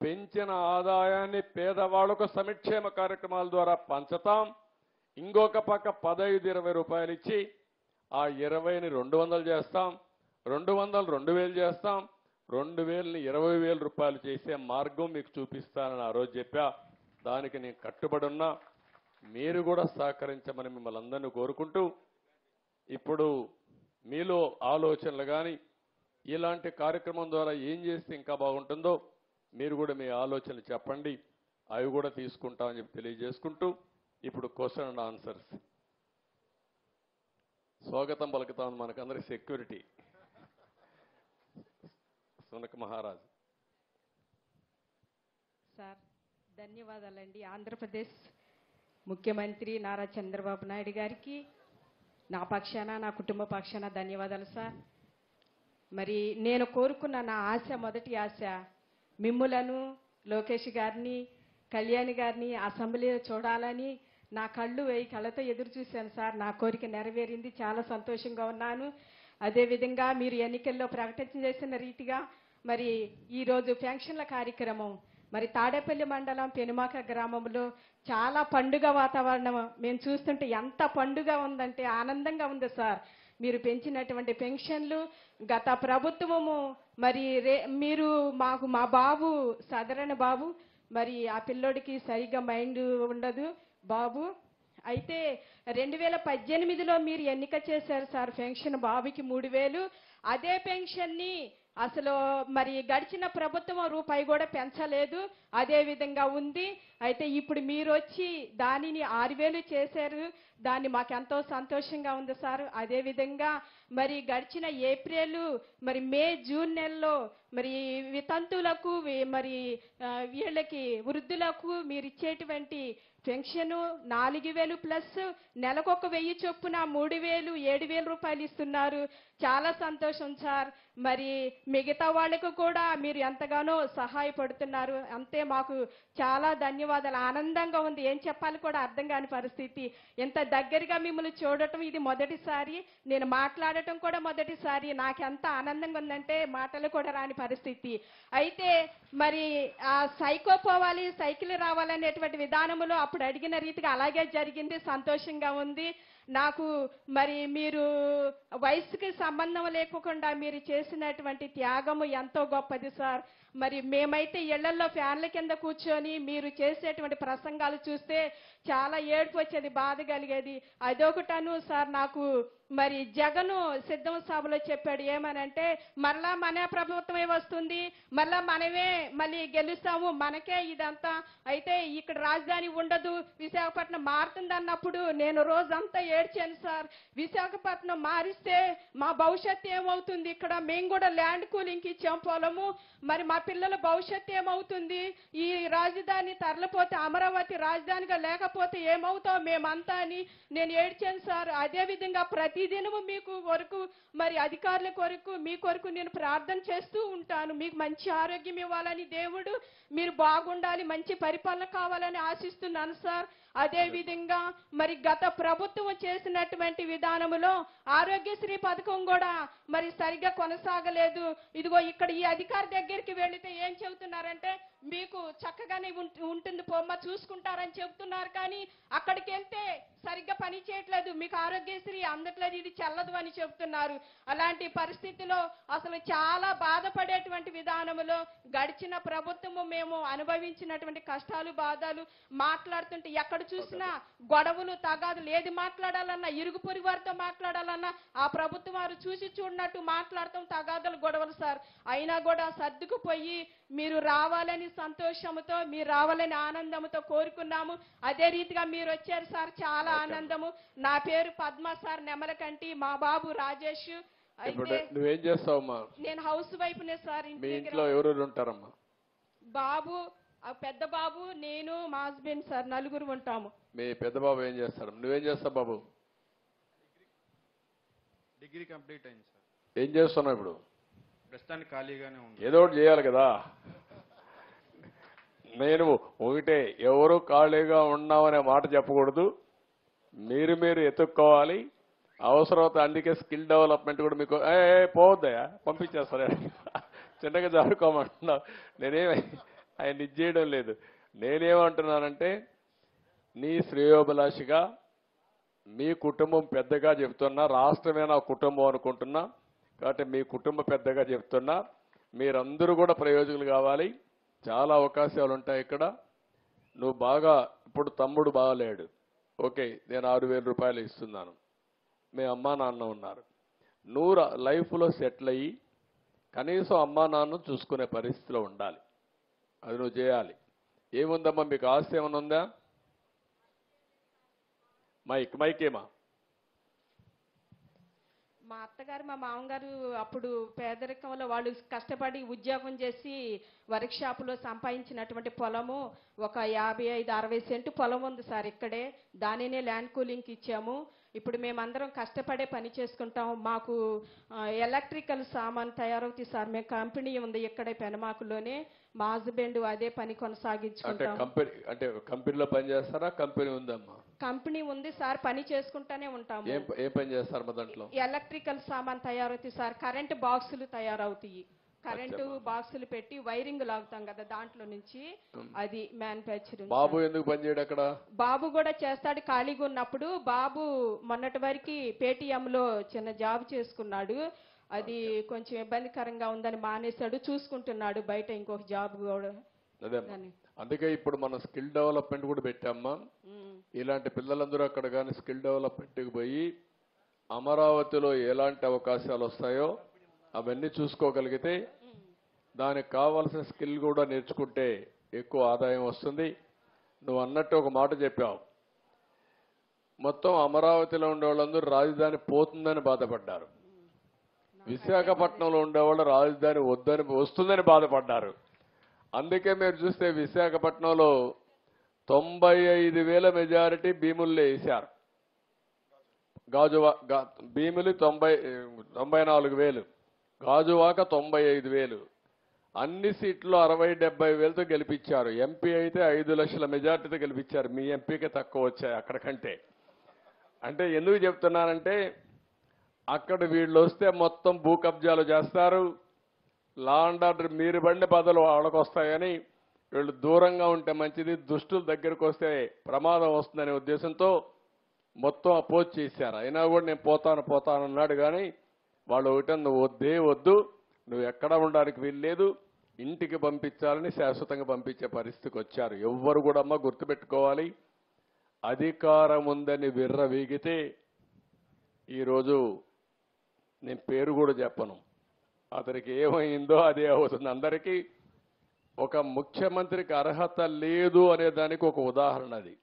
పెంచిన ఆదాయాన్ని పేదవాళ్లకు సంక్షేమ కార్యక్రమాల ద్వారా పంచుతాం. ఇంకొక పక్క 15-20 రూపాయలు ఇచ్చి ఆ 20ని 200 చేస్తాం, 200 2000 చేస్తాం, 2000ని 20,000 రూపాయలు చేసే మార్గం మీకు చూపిస్తానని ఆ రోజు చెప్పా. దానికి నేను కట్టుబడి ఉన్నా. మీరు కూడా సహకరించమని మిమ్మల్ని అందరినీ కోరుకుంటూ, ఇప్పుడు మీలో ఆలోచనలు కానీ ఇలాంటి కార్యక్రమం ద్వారా ఏం చేస్తే ఇంకా బాగుంటుందో మీరు కూడా మీ ఆలోచనలు చెప్పండి. అవి కూడా తీసుకుంటామని చెప్పి తెలియజేసుకుంటూ, ఇప్పుడు క్వశ్చన్ అండ్ ఆన్సర్స్. స్వాగతం పలుకుతాం మనకందరికి సెక్యూరిటీ సునక్ మహారాజ్. సార్ ధన్యవాదాలండి. ఆంధ్రప్రదేశ్ ముఖ్యమంత్రి నారా చంద్రబాబు నాయుడు గారికి నా పక్షాన, నా కుటుంబ పక్షాన ధన్యవాదాలు సార్. మరి నేను కోరుకున్న నా ఆశ, మొదటి ఆశ మిమ్ములను, లోకేష్ గారిని, కళ్యాణి గారిని అసెంబ్లీలో చూడాలని నా కళ్ళు 1000 కళ్ళతో ఎదురు చూశాను సార్. నా కోరిక నెరవేరింది. చాలా సంతోషంగా ఉన్నాను. అదేవిధంగా మీరు ఎన్నికల్లో ప్రకటన చేసిన రీతిగా మరి ఈరోజు పెన్షన్ల కార్యక్రమం మరి తాడేపల్లి మండలం పెనుమాక గ్రామంలో చాలా పండుగ వాతావరణం మేము చూస్తుంటే ఎంత పండుగ ఉందంటే ఆనందంగా ఉంది సార్. మీరు పెంచినటువంటి పెన్షన్లు గత ప్రభుత్వము మరి మీరు మా బాబు సాధారణ బాబు మరి ఆ పిల్లోడికి సరిగ్గా మైండ్ ఉండదు బాబు. అయితే 2018లో మీరు ఎన్నిక చేశారు సార్. పెన్షన్ బాబుకి 3000. అదే పెన్షన్ని అసలు మరి గడిచిన ప్రభుత్వం రూపాయి కూడా పెంచలేదు, అదే విధంగా ఉంది. అయితే ఇప్పుడు మీరు వచ్చి దానిని 6000 చేశారు. దాన్ని మాకెంతో సంతోషంగా ఉంది సార్. అదేవిధంగా మరి గడిచిన ఏప్రిల్ మరి మే జూన్ నెలలో మరి వితంతులకు మరి వీళ్ళకి వృద్ధులకు మీరు ఇచ్చేటువంటి పెన్షన్ 4000 ప్లస్ నెలకొక 1000 చొప్పున 3000, 7000 రూపాయలు ఇస్తున్నారు. చాలా సంతోషం సార్. మరి మిగతా వాళ్ళకు కూడా మీరు ఎంతగానో సహాయపడుతున్నారు. అంతే మాకు చాలా ధన్యవాదాలు. ఆనందంగా ఉంది. ఏం చెప్పాలి కూడా అర్థం కాని పరిస్థితి. ఎంత దగ్గరగా మిమ్మల్ని చూడటం ఇది మొదటిసారి, నేను మాట్లాడటం కూడా మొదటిసారి. నాకు ఎంత ఆనందంగా ఉందంటే మాటలు కూడా రాని పరిస్థితి. అయితే మరి ఆ సైకో పోవాలి, సైకిల్ రావాలనేటువంటి విధానంలో అప్పుడు అడిగిన రీతిగా అలాగే జరిగింది. సంతోషంగా ఉంది నాకు. మరి మీరు వయసుకి సంబంధం లేకుండా మీరు చేసినటువంటి త్యాగము ఎంతో గొప్పది సార్. మరి మేమైతే ఇళ్లలో ఫ్యాన్ల కింద కూర్చొని మీరు చేసేటువంటి ప్రసంగాలు చూస్తే చాలా ఏడుపు వచ్చేది, బాధ కలిగేది. అదొకటను సార్. నాకు మరి జగను సిద్ధం సభలో చెప్పాడు ఏమనంటే, మరలా మన ప్రభుత్వమే వస్తుంది, మనమే మళ్ళీ గెలుస్తాము, మనకే ఇదంతా. అయితే ఇక్కడ రాజధాని ఉండదు, విశాఖపట్నం మారుతుంది అన్నప్పుడు నేను రోజంతా ఏడ్చాను సార్. విశాఖపట్నం మారిస్తే మా భవిష్యత్తు ఏమవుతుంది? ఇక్కడ మేము కూడా ల్యాండ్ కూలింగ్కి ఇచ్చాం పొలము. మరి మా పిల్లల భవిష్యత్తు ఏమవుతుంది? ఈ రాజధాని తరలిపోతే, అమరావతి రాజధానిగా లేకపోతే ఏమవుతాం మేమంతా అని నేను ఏడ్చాను సార్. అదేవిధంగా ప్రతిదినము మీకు వరకు మరి అధికారుల కొరకు మీ కొరకు నేను ప్రార్థన చేస్తూ ఉంటాను. మీకు మంచి ఆరోగ్యం ఇవ్వాలని దేవుడు, మీరు బాగుండాలి, మంచి పరిపాలన కావాలని ఆశిస్తున్నాను సార్. అదే విధంగా మరి గత ప్రభుత్వం చేసినటువంటి విధానములో ఆరోగ్యశ్రీ పథకం కూడా మరి సరిగ్గా కొనసాగలేదు. ఇదిగో ఇక్కడ ఈ అధికారి దగ్గరికి వెళితే ఏం చెబుతున్నారంటే, మీకు చక్కగానే ఉంటుంది పొమ్మ చూసుకుంటారని చెబుతున్నారు. కానీ అక్కడికి వెళ్తే సరిగ్గా పని చేయట్లేదు, మీకు ఆరోగ్యశ్రీ అందట్లేదు, ఇది చెల్లదు అని చెబుతున్నారు. అలాంటి పరిస్థితిలో అసలు చాలా బాధపడేటువంటి విధానములో గడిచిన ప్రభుత్వము మేము అనుభవించినటువంటి కష్టాలు, బాధలు మాట్లాడుతుంటే ఎక్కడ చూసినా గొడవలు, తగాదులు. ఏది మాట్లాడాలన్నా ఇరుగు పొరుగు వారితో మాట్లాడాలన్నా ఆ ప్రభుత్వం వారు చూసి చూడనట్టు మాట్లాడతాం, తగాదులు, గొడవలు సార్. అయినా కూడా సర్దుకుపోయి మీరు రావాలని సంతోషంతో, మీరు రావాలని ఆనందంతో కోరుకున్నాము. అదే రీతిగా మీరు వచ్చారు సార్. చాలా ఆనందము. నా పేరు పద్మ సార్, నెమలకంటి. మా బాబు రాజేష్. నువ్వేం చేస్తావమ్మా? నేను హౌస్ వైఫ్ నే సార్. ఇంట్లో ఎవరు ఉంటారమ్మా? బాబు, పెద్ద బాబు, నేను, మా హస్బెండ్ సార్, నలుగురు ఉంటాము. మీ పెద్ద బాబు ఏం చేస్తాడు? నువ్వేం చేస్తావు బాబు? డిగ్రీ కంప్లీట్ అయింది సార్. ఏం చేస్తున్నావు ఇప్పుడు? ప్రస్తుతానికి ఖాళీగానే ఉంది. ఏదో ఒకటి చేయాలి కదా. నేను ఒకటే, ఎవరు ఖాళీగా ఉన్నామనే మాట చెప్పకూడదు. మీరు ఎత్తుక్కోవాలి. అవసరమైతే అందుకే స్కిల్ డెవలప్మెంట్ కూడా మీకు పోవద్దయా, పంపించేస్తారా, చిన్నగా జరుపుకోమంటున్నావు. నేనేమి ఆయన ఇచ్చేయడం లేదు. నేనేమంటున్నానంటే నీ శ్రేయోభిలాషిగా మీ కుటుంబం పెద్దగా చెప్తున్నా, రాష్ట్రమే నా కుటుంబం అనుకుంటున్నా, కాబట్టి మీ కుటుంబ పెద్దగా చెప్తున్నా, మీరందరూ కూడా ప్రయోజకులు కావాలి. చాలా అవకాశాలు ఉంటాయి ఇక్కడ. నువ్వు బాగా, ఇప్పుడు తమ్ముడు బాగలేడు, ఓకే, నేను 6,000 రూపాయలు ఇస్తున్నాను, మీ అమ్మా నాన్న ఉన్నారు, నువ్వు లైఫ్లో సెటిల్ అయ్యి కనీసం అమ్మా నాన్నను చూసుకునే పరిస్థితిలో ఉండాలి. అది నువ్వు చేయాలి. ఏముందమ్మా మీకు ఆస్తి ఏమైనా ఉందా? మైకేమా? మా అత్తగారు మా మామగారు అప్పుడు పేదరికంలో వాళ్ళు కష్టపడి ఉద్యోగం చేసి వర్క్ షాపులో సంపాదించినటువంటి పొలము ఒక 55-60 సెంటు పొలం ఉంది సార్ ఇక్కడే. దానినే ల్యాండ్ కూలింగ్కి ఇచ్చాము. ఇప్పుడు మేమందరం కష్టపడే పని చేసుకుంటాం. మాకు ఎలక్ట్రికల్ సామాన్ తయారవుతాయి సార్. మేము కంపెనీ ఉంది ఇక్కడే పెనమాకులోనే. మా హస్బెండ్ అదే పని కొనసాగించుకుంటాం. అంటే కంపెనీలో పని చేస్తారా? కంపెనీ ఉందమ్మా? కంపెనీ ఉంది సార్, పని చేసుకుంటానే ఉంటాము. ఏ పని చేస్తారు మా దాంట్లో? ఎలక్ట్రికల్ సామాన్ తయారవుతాయి సార్. కరెంటు బాక్సులు తయారవుతాయి. కరెంటు బాక్సులు పెట్టి వైరింగ్ లాగుతాం కదా దాంట్లో నుంచి, అది మ్యానుఫ్యాక్చరింగ్. బాబు ఎందుకు పని చేయడు అక్కడ? బాబు కూడా చేస్తాడు ఖాళీగా ఉన్నప్పుడు. బాబు మొన్నటి వరకు పేటీఎం లో చిన్న జాబ్ చేసుకున్నాడు. అది కొంచెం ఇబ్బందికరంగా ఉందని మానేశాడు. చూసుకుంటున్నాడు బయట ఇంకొక జాబ్ కూడా. అందుకే ఇప్పుడు మన స్కిల్ డెవలప్మెంట్ కూడా పెట్టామ్మా. ఇలాంటి పిల్లలందరూ అక్కడ కానీ స్కిల్ డెవలప్మెంట్కి పోయి అమరావతిలో ఎలాంటి అవకాశాలు వస్తాయో అవన్నీ చూసుకోగలిగితే దానికి కావాల్సిన స్కిల్ కూడా నేర్చుకుంటే ఎక్కువ ఆదాయం వస్తుంది. నువ్వు అన్నట్టు ఒక మాట చెప్పావు, మొత్తం అమరావతిలో ఉండే వాళ్ళందరూ రాజధాని పోతుందని బాధపడ్డారు. విశాఖపట్నంలో ఉండేవాళ్ళు రాజధాని వస్తుందని బాధపడ్డారు. అందుకే మీరు చూస్తే విశాఖపట్నంలో 95,000 మెజారిటీ భీముల్లో వేశారు. భీములు 94,000, గాజువాక 95,000, అన్ని సీట్లు 60-70,000తో గెలిపించారు. ఎంపీ అయితే 5 లక్షల మెజార్టీతో గెలిపించారు. మీ ఎంపీకే తక్కువ వచ్చాయి అక్కడికంటే. అంటే ఎందుకు చెప్తున్నానంటే అక్కడ వీళ్ళు వస్తే మొత్తం భూ కబ్జాలు చేస్తారు, లా అండ్ ఆర్డర్ మీరు బండి బదులు వాళ్ళకు వస్తాయని వీళ్ళు దూరంగా ఉంటే మంచిది, దుష్టుల దగ్గరకు వస్తే ప్రమాదం వస్తుందనే ఉద్దేశంతో మొత్తం అపోజ్ చేశారు. అయినా కూడా నేను పోతాను అన్నాడు. కానీ వాళ్ళు ఒకటే, నువ్వు వద్దు, నువ్వు ఎక్కడ ఉండడానికి వీల్లేదు, ఇంటికి పంపించాలని శాశ్వతంగా పంపించే పరిస్థితికి వచ్చారు. ఎవ్వరు కూడా అమ్మ గుర్తుపెట్టుకోవాలి, అధికారం ఉందని విర్రవీగితే ఈరోజు నేను పేరు కూడా చెప్పను, అతనికి ఏమైందో అదే అవుతుంది. అందరికీ ఒక ముఖ్యమంత్రికి అర్హత లేదు అనే దానికి ఒక ఉదాహరణ అది.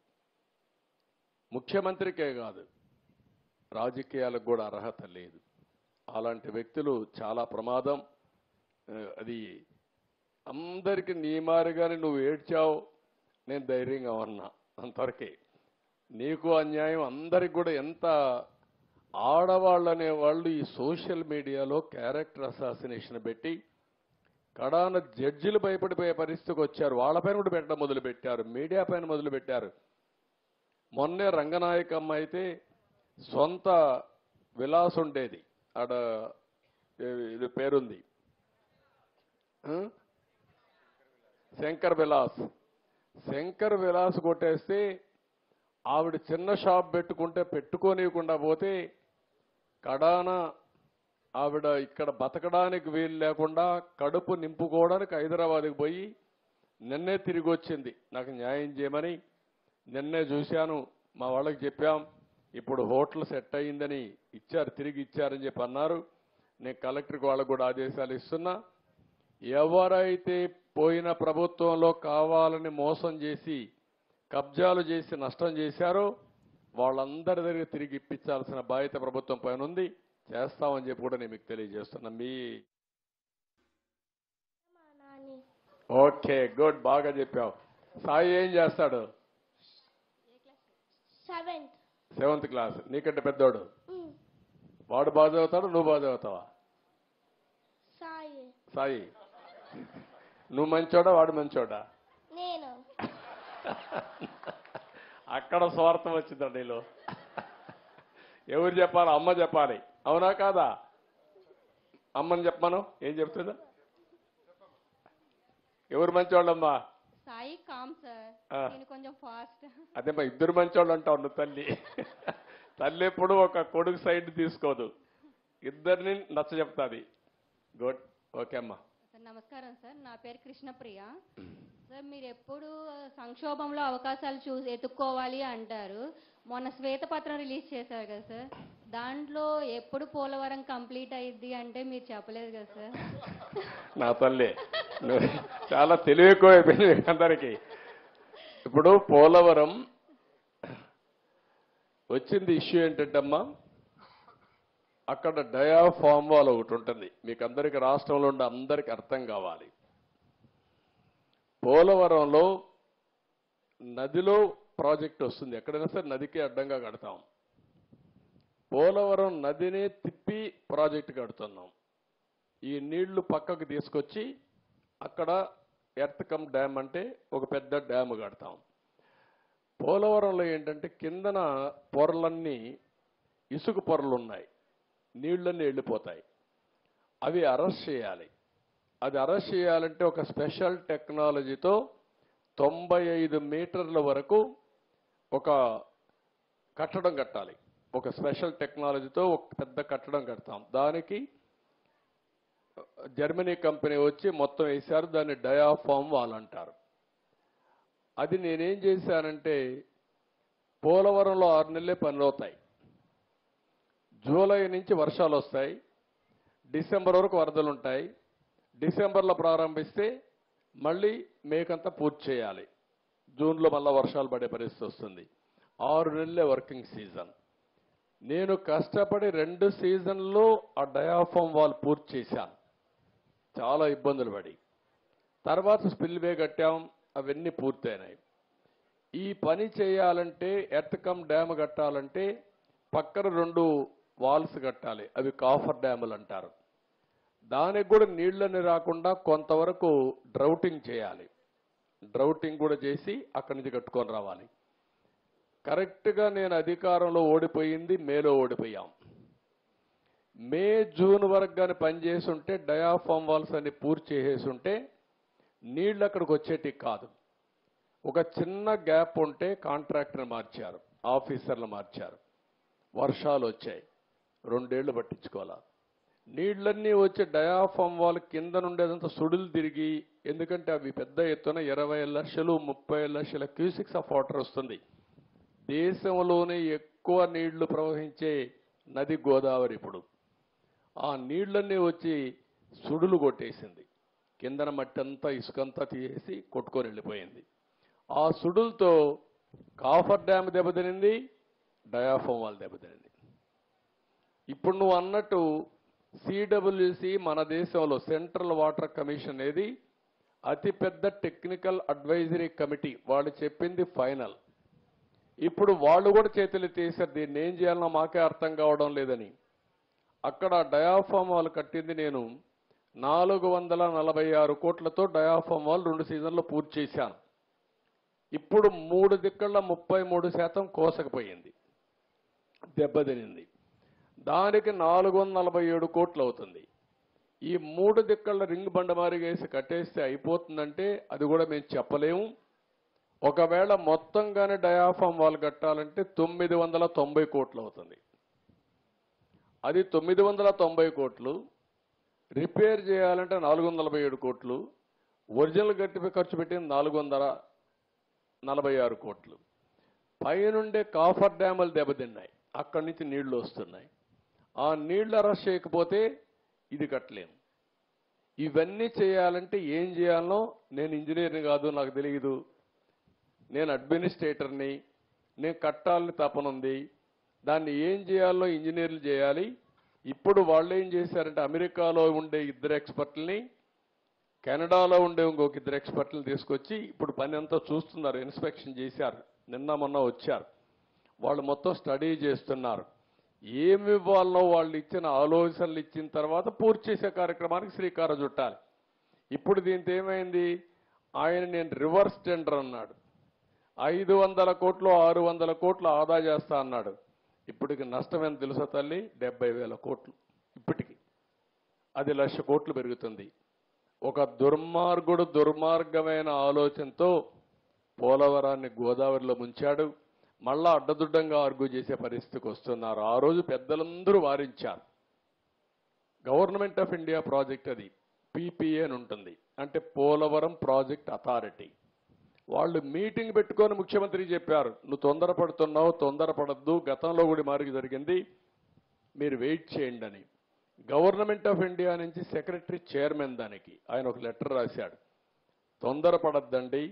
ముఖ్యమంత్రికే కాదు, రాజకీయాలకు కూడా అర్హత లేదు. అలాంటి వ్యక్తులు చాలా ప్రమాదం. అది అందరికీ నీ మారిగానే నువ్వు ఏడ్చావు, నేను ధైర్యంగా ఉన్నా అంతవరకే. నీకు అన్యాయం అందరికి కూడా. ఎంత ఆడవాళ్ళు అనేవాళ్ళు ఈ సోషల్ మీడియాలో క్యారెక్టర్ అసాసినేషన్ పెట్టి కడాన జడ్జిలు భయపడిపోయే పరిస్థితికి వచ్చారు. వాళ్ళపైన కూడా పెట్టడం మొదలుపెట్టారు, మీడియా పైన మొదలుపెట్టారు. మొన్నే రంగనాయకమ్మ అయితే సొంత విలాస్ ఉండేది, ఆడ ఇది పేరుంది శంకర్ విలాస్ కొట్టేస్తే ఆవిడ చిన్న షాప్ పెట్టుకుంటే పెట్టుకోనివ్వకుండా పోతే కడాన ఆవిడ ఇక్కడ బతకడానికి వీలు లేకుండా కడుపు నింపుకోవడానికి హైదరాబాద్కి పోయి నిన్నే తిరిగి వచ్చింది నాకు న్యాయం చేయమని. నిన్నే చూశాను, మా వాళ్ళకి చెప్పాం, ఇప్పుడు హోటల్ సెట్ అయ్యిందని ఇచ్చారు, తిరిగి ఇచ్చారని చెప్పి అన్నారు. నేను కలెక్టర్కి వాళ్ళకు కూడా ఆదేశాలు ఇస్తున్నా. ఎవరైతే పోయిన ప్రభుత్వంలో కావాలని మోసం చేసి కబ్జాలు చేసి నష్టం చేశారో వాళ్ళందరి దగ్గర తిరిగి ఇప్పించాల్సిన బాధ్యత ప్రభుత్వం పైన ఉంది. చేస్తామని చెప్పి కూడా నేను మీకు తెలియజేస్తున్నా. మీ ఓకే, గుడ్, బాగా చెప్పావు. సాయి ఏం చేస్తాడు? 7th class. నీకంటే పెద్దోడు. వాడు బాగా చదువుతాడు, నువ్వు బాగా చదువుతావా? సాయి, నువ్వు మంచోడా వాడు మంచోడా? అక్కడ స్వార్థం వచ్చిందండి నీలో. ఎవరు చెప్పాలి? అమ్మ చెప్పాలి, అవునా కాదా? అమ్మని చెప్పాను, ఏం చెప్తుందా? ఎవరు మంచోళ్ళమ్మా? Sai com sir. ఆ. నేను కొంచెం ఫాస్ట్. అదేమ్మా, ఇద్దరు మంచోళ్ళు అంటావు నువ్వు. తల్లి తల్లి ఎప్పుడు ఒక కొడుకు సైడ్ తీసుకోదు, ఇద్దరిని నచ్చ చెప్తాది. గుడ్, ఓకే అమ్మా. సార్ నమస్కారం సార్, నా పేరు కృష్ణప్రియ. సార్ మీరు ఎప్పుడు సంక్షోభంలో అవకాశాలు ఎత్తుక్కోవాలి అంటారు. మొన్న శ్వేతపత్రం రిలీజ్ చేశారు కదా సార్, దాంట్లో ఎప్పుడు పోలవరం కంప్లీట్ అయ్యిద్ది అంటే మీరు చెప్పలేదు కదా సార్. నా తల్లి నువ్వు చాలా తెలివి ఎక్కువ అయిపోయింది మీకు అందరికీ. ఇప్పుడు పోలవరం వచ్చింది ఇష్యూ ఏంటంటే అమ్మా, అక్కడ డయాఫామ్ వాల్ ఒకటి ఉంటుంది. మీకు అందరికీ రాష్ట్రంలో ఉండే అందరికీ అర్థం కావాలి. పోలవరంలో నదిలో ప్రాజెక్ట్ వస్తుంది, ఎక్కడైనా సరే నదికి అడ్డంగా కడతాం. పోలవరం నదిని తిప్పి ప్రాజెక్టు కడుతున్నాం. ఈ నీళ్లు పక్కకు తీసుకొచ్చి అక్కడ ఎర్త్ కమ్ డ్యామ్ అంటే ఒక పెద్ద డ్యామ్ కడతాం. పోలవరంలో ఏంటంటే కిందన పొరలన్నీ ఇసుక పొరలు ఉన్నాయి, నీళ్లన్నీ వెళ్ళిపోతాయి. అవి అరెస్ట్ చేయాలి. అది అరెస్ట్ చేయాలంటే ఒక స్పెషల్ టెక్నాలజీతో 95 మీటర్ల వరకు ఒక కట్టడం కట్టాలి. ఒక స్పెషల్ టెక్నాలజీతో ఒక పెద్ద కట్టడం కడతాం. దానికి జర్మనీ కంపెనీ వచ్చి మొత్తం వేశారు, దాన్ని డయాఫామ్ వాల్ అంటారు. అది నేనేం చేశానంటే, పోలవరంలో 6 నెలలే పనులు అవుతాయి. జూలై నుంచి వర్షాలు వస్తాయి, డిసెంబర్ వరకు వరదలు ఉంటాయి. డిసెంబర్లో ప్రారంభిస్తే మళ్ళీ మేకంతా పూర్తి చేయాలి. జూన్లో మళ్ళీ వర్షాలు పడే పరిస్థితి వస్తుంది. 6 నెలలే వర్కింగ్ సీజన్. నేను కష్టపడి 2 సీజన్లో ఆ డయాఫామ్ వాల్ పూర్తి చేశాను, చాలా ఇబ్బందులు పడి. తర్వాత స్పిల్వే కట్టాం, అవన్నీ పూర్తయినాయి. ఈ పని చేయాలంటే ఎర్త్ కమ్ డ్యామ్ కట్టాలంటే పక్కన 2 వాల్స్ కట్టాలి, అవి కాఫర్ డ్యాములు అంటారు. దానికి కూడా నీళ్లని రాకుండా కొంతవరకు డ్రౌటింగ్ చేయాలి. డ్రౌటింగ్ కూడా చేసి అక్కడి నుంచి కట్టుకొని రావాలి. కరెక్ట్గా నేను అధికారంలో ఓడిపోయింది మేలో ఓడిపోయాం. మే జూన్ వరకు కానీ పనిచేసి ఉంటే డయాఫామ్ వాల్స్ అన్ని పూర్తి చేసేసి ఉంటే నీళ్లు అక్కడికి వచ్చేటి కాదు. ఒక చిన్న గ్యాప్ ఉంటే కాంట్రాక్టర్ని మార్చారు, ఆఫీసర్లు మార్చారు, వర్షాలు వచ్చాయి, 2 ఏళ్లు పట్టించుకోవాలి. నీళ్లన్నీ వచ్చి డయాఫామ్ వాల్ కింద నుండేదంతా సుడులు తిరిగి, ఎందుకంటే అవి పెద్ద ఎత్తున 20 లక్షలు 30 లక్షల క్యూసిక్స్ ఆఫ్ వాటర్ వస్తుంది. దేశంలోనే ఎక్కువ నీళ్లు ప్రవహించే నది గోదావరి. ఇప్పుడు ఆ నీళ్లన్నీ వచ్చి సుడులు కొట్టేసింది, కిందన మట్టి అంతా ఇసుకంతా తీసేసి కొట్టుకొని వెళ్ళిపోయింది. ఆ సుడులతో కాఫర్ డ్యామ్ దెబ్బతినింది, డయాఫామ్ వాల్ దెబ్బతినింది. ఇప్పుడు నువ్వు అన్నట్టు సిడబ్ల్యూసి మన దేశంలో సెంట్రల్ వాటర్ కమిషన్ అనేది అతిపెద్ద టెక్నికల్ అడ్వైజరీ కమిటీ, వాళ్ళు చెప్పింది ఫైనల్. ఇప్పుడు వాళ్ళు కూడా చేతులు తీశారు, దీన్ని ఏం చేయాలన్నా మాకే అర్థం కావడం లేదని. అక్కడ డయాఫామ్ వాల్ కట్టింది నేను 446 కోట్లతో డయాఫామ్ వాల్ 2 సీజన్లో పూర్తి చేశాను. ఇప్పుడు 3 దిక్కల 33% కోసకపోయింది, దెబ్బతినింది. దానికి 447 కోట్లు అవుతుంది. ఈ 3 దిక్కల రింగ్ బండమారిగా వేసి కట్టేస్తే అయిపోతుందంటే అది కూడా మేము చెప్పలేము. ఒకవేళ మొత్తంగానే డయాఫామ్ వాల్ కట్టాలంటే 990 కోట్లు అవుతుంది. అది 990 కోట్లు. రిపేర్ చేయాలంటే 447 కోట్లు. ఒరిజినల్ గట్టిపై ఖర్చు పెట్టింది 446 కోట్లు. పైనుండే కాఫర్ డ్యాములు దెబ్బతిన్నాయి, అక్కడి నుంచి నీళ్లు వస్తున్నాయి. ఆ నీళ్లు అరెస్ట్ చేయకపోతే ఇది కట్టలేము. ఇవన్నీ చేయాలంటే ఏం చేయాలనో, నేను ఇంజనీర్ని కాదు, నాకు తెలియదు. నేను అడ్మినిస్ట్రేటర్ని, నేను కట్టాలని తపనుంది. దాన్ని ఏం చేయాలో ఇంజనీర్లు చేయాలి. ఇప్పుడు వాళ్ళు ఏం చేశారంటే అమెరికాలో ఉండే 2 ఎక్స్పర్ట్లని, కెనడాలో ఉండే ఇంకొక 2 ఎక్స్పర్ట్లను తీసుకొచ్చి ఇప్పుడు పని అంతా చూస్తున్నారు. ఇన్స్పెక్షన్ చేశారు, నిన్న మొన్న వచ్చారు. వాళ్ళు మొత్తం స్టడీ చేస్తున్నారు. ఏమి ఇవ్వాలనో వాళ్ళు ఇచ్చిన ఆలోచనలు ఇచ్చిన తర్వాత పూర్తి చేసే కార్యక్రమానికి శ్రీకారం చుట్టాలి. ఇప్పుడు దీంతో ఏమైంది, ఆయన నేను రివర్స్ టెండర్ అన్నాడు. 500 కోట్లు 600 కోట్లు ఆదా చేస్తా అన్నాడు. ఇప్పటికి నష్టం ఎంత తెలుసా తల్లి, 70,000 కోట్లు. ఇప్పటికి అది 1,00,000 కోట్లు పెరుగుతుంది. ఒక దుర్మార్గమైన ఆలోచనతో పోలవరాన్ని గోదావరిలో ముంచాడు. మళ్ళా అడ్డదుడ్డంగా ఆర్గ్యూ చేసే పరిస్థితికి వస్తున్నారు. ఆ రోజు పెద్దలందరూ వారించారు. గవర్నమెంట్ ఆఫ్ ఇండియా ప్రాజెక్ట్ అది, పీపీఏ అని ఉంటుంది, అంటే పోలవరం ప్రాజెక్ట్ అథారిటీ. వాళ్ళు మీటింగ్ పెట్టుకొని ముఖ్యమంత్రికి చెప్పారు, నువ్వు తొందరపడుతున్నావు, తొందరపడద్దు, గతంలో కూడా మార్పు జరిగింది, మీరు వెయిట్ చేయండి అని. గవర్నమెంట్ ఆఫ్ ఇండియా నుంచి సెక్రటరీ చైర్మన్ దానికి ఆయన ఒక లెటర్ రాశాడు, తొందరపడద్దండి,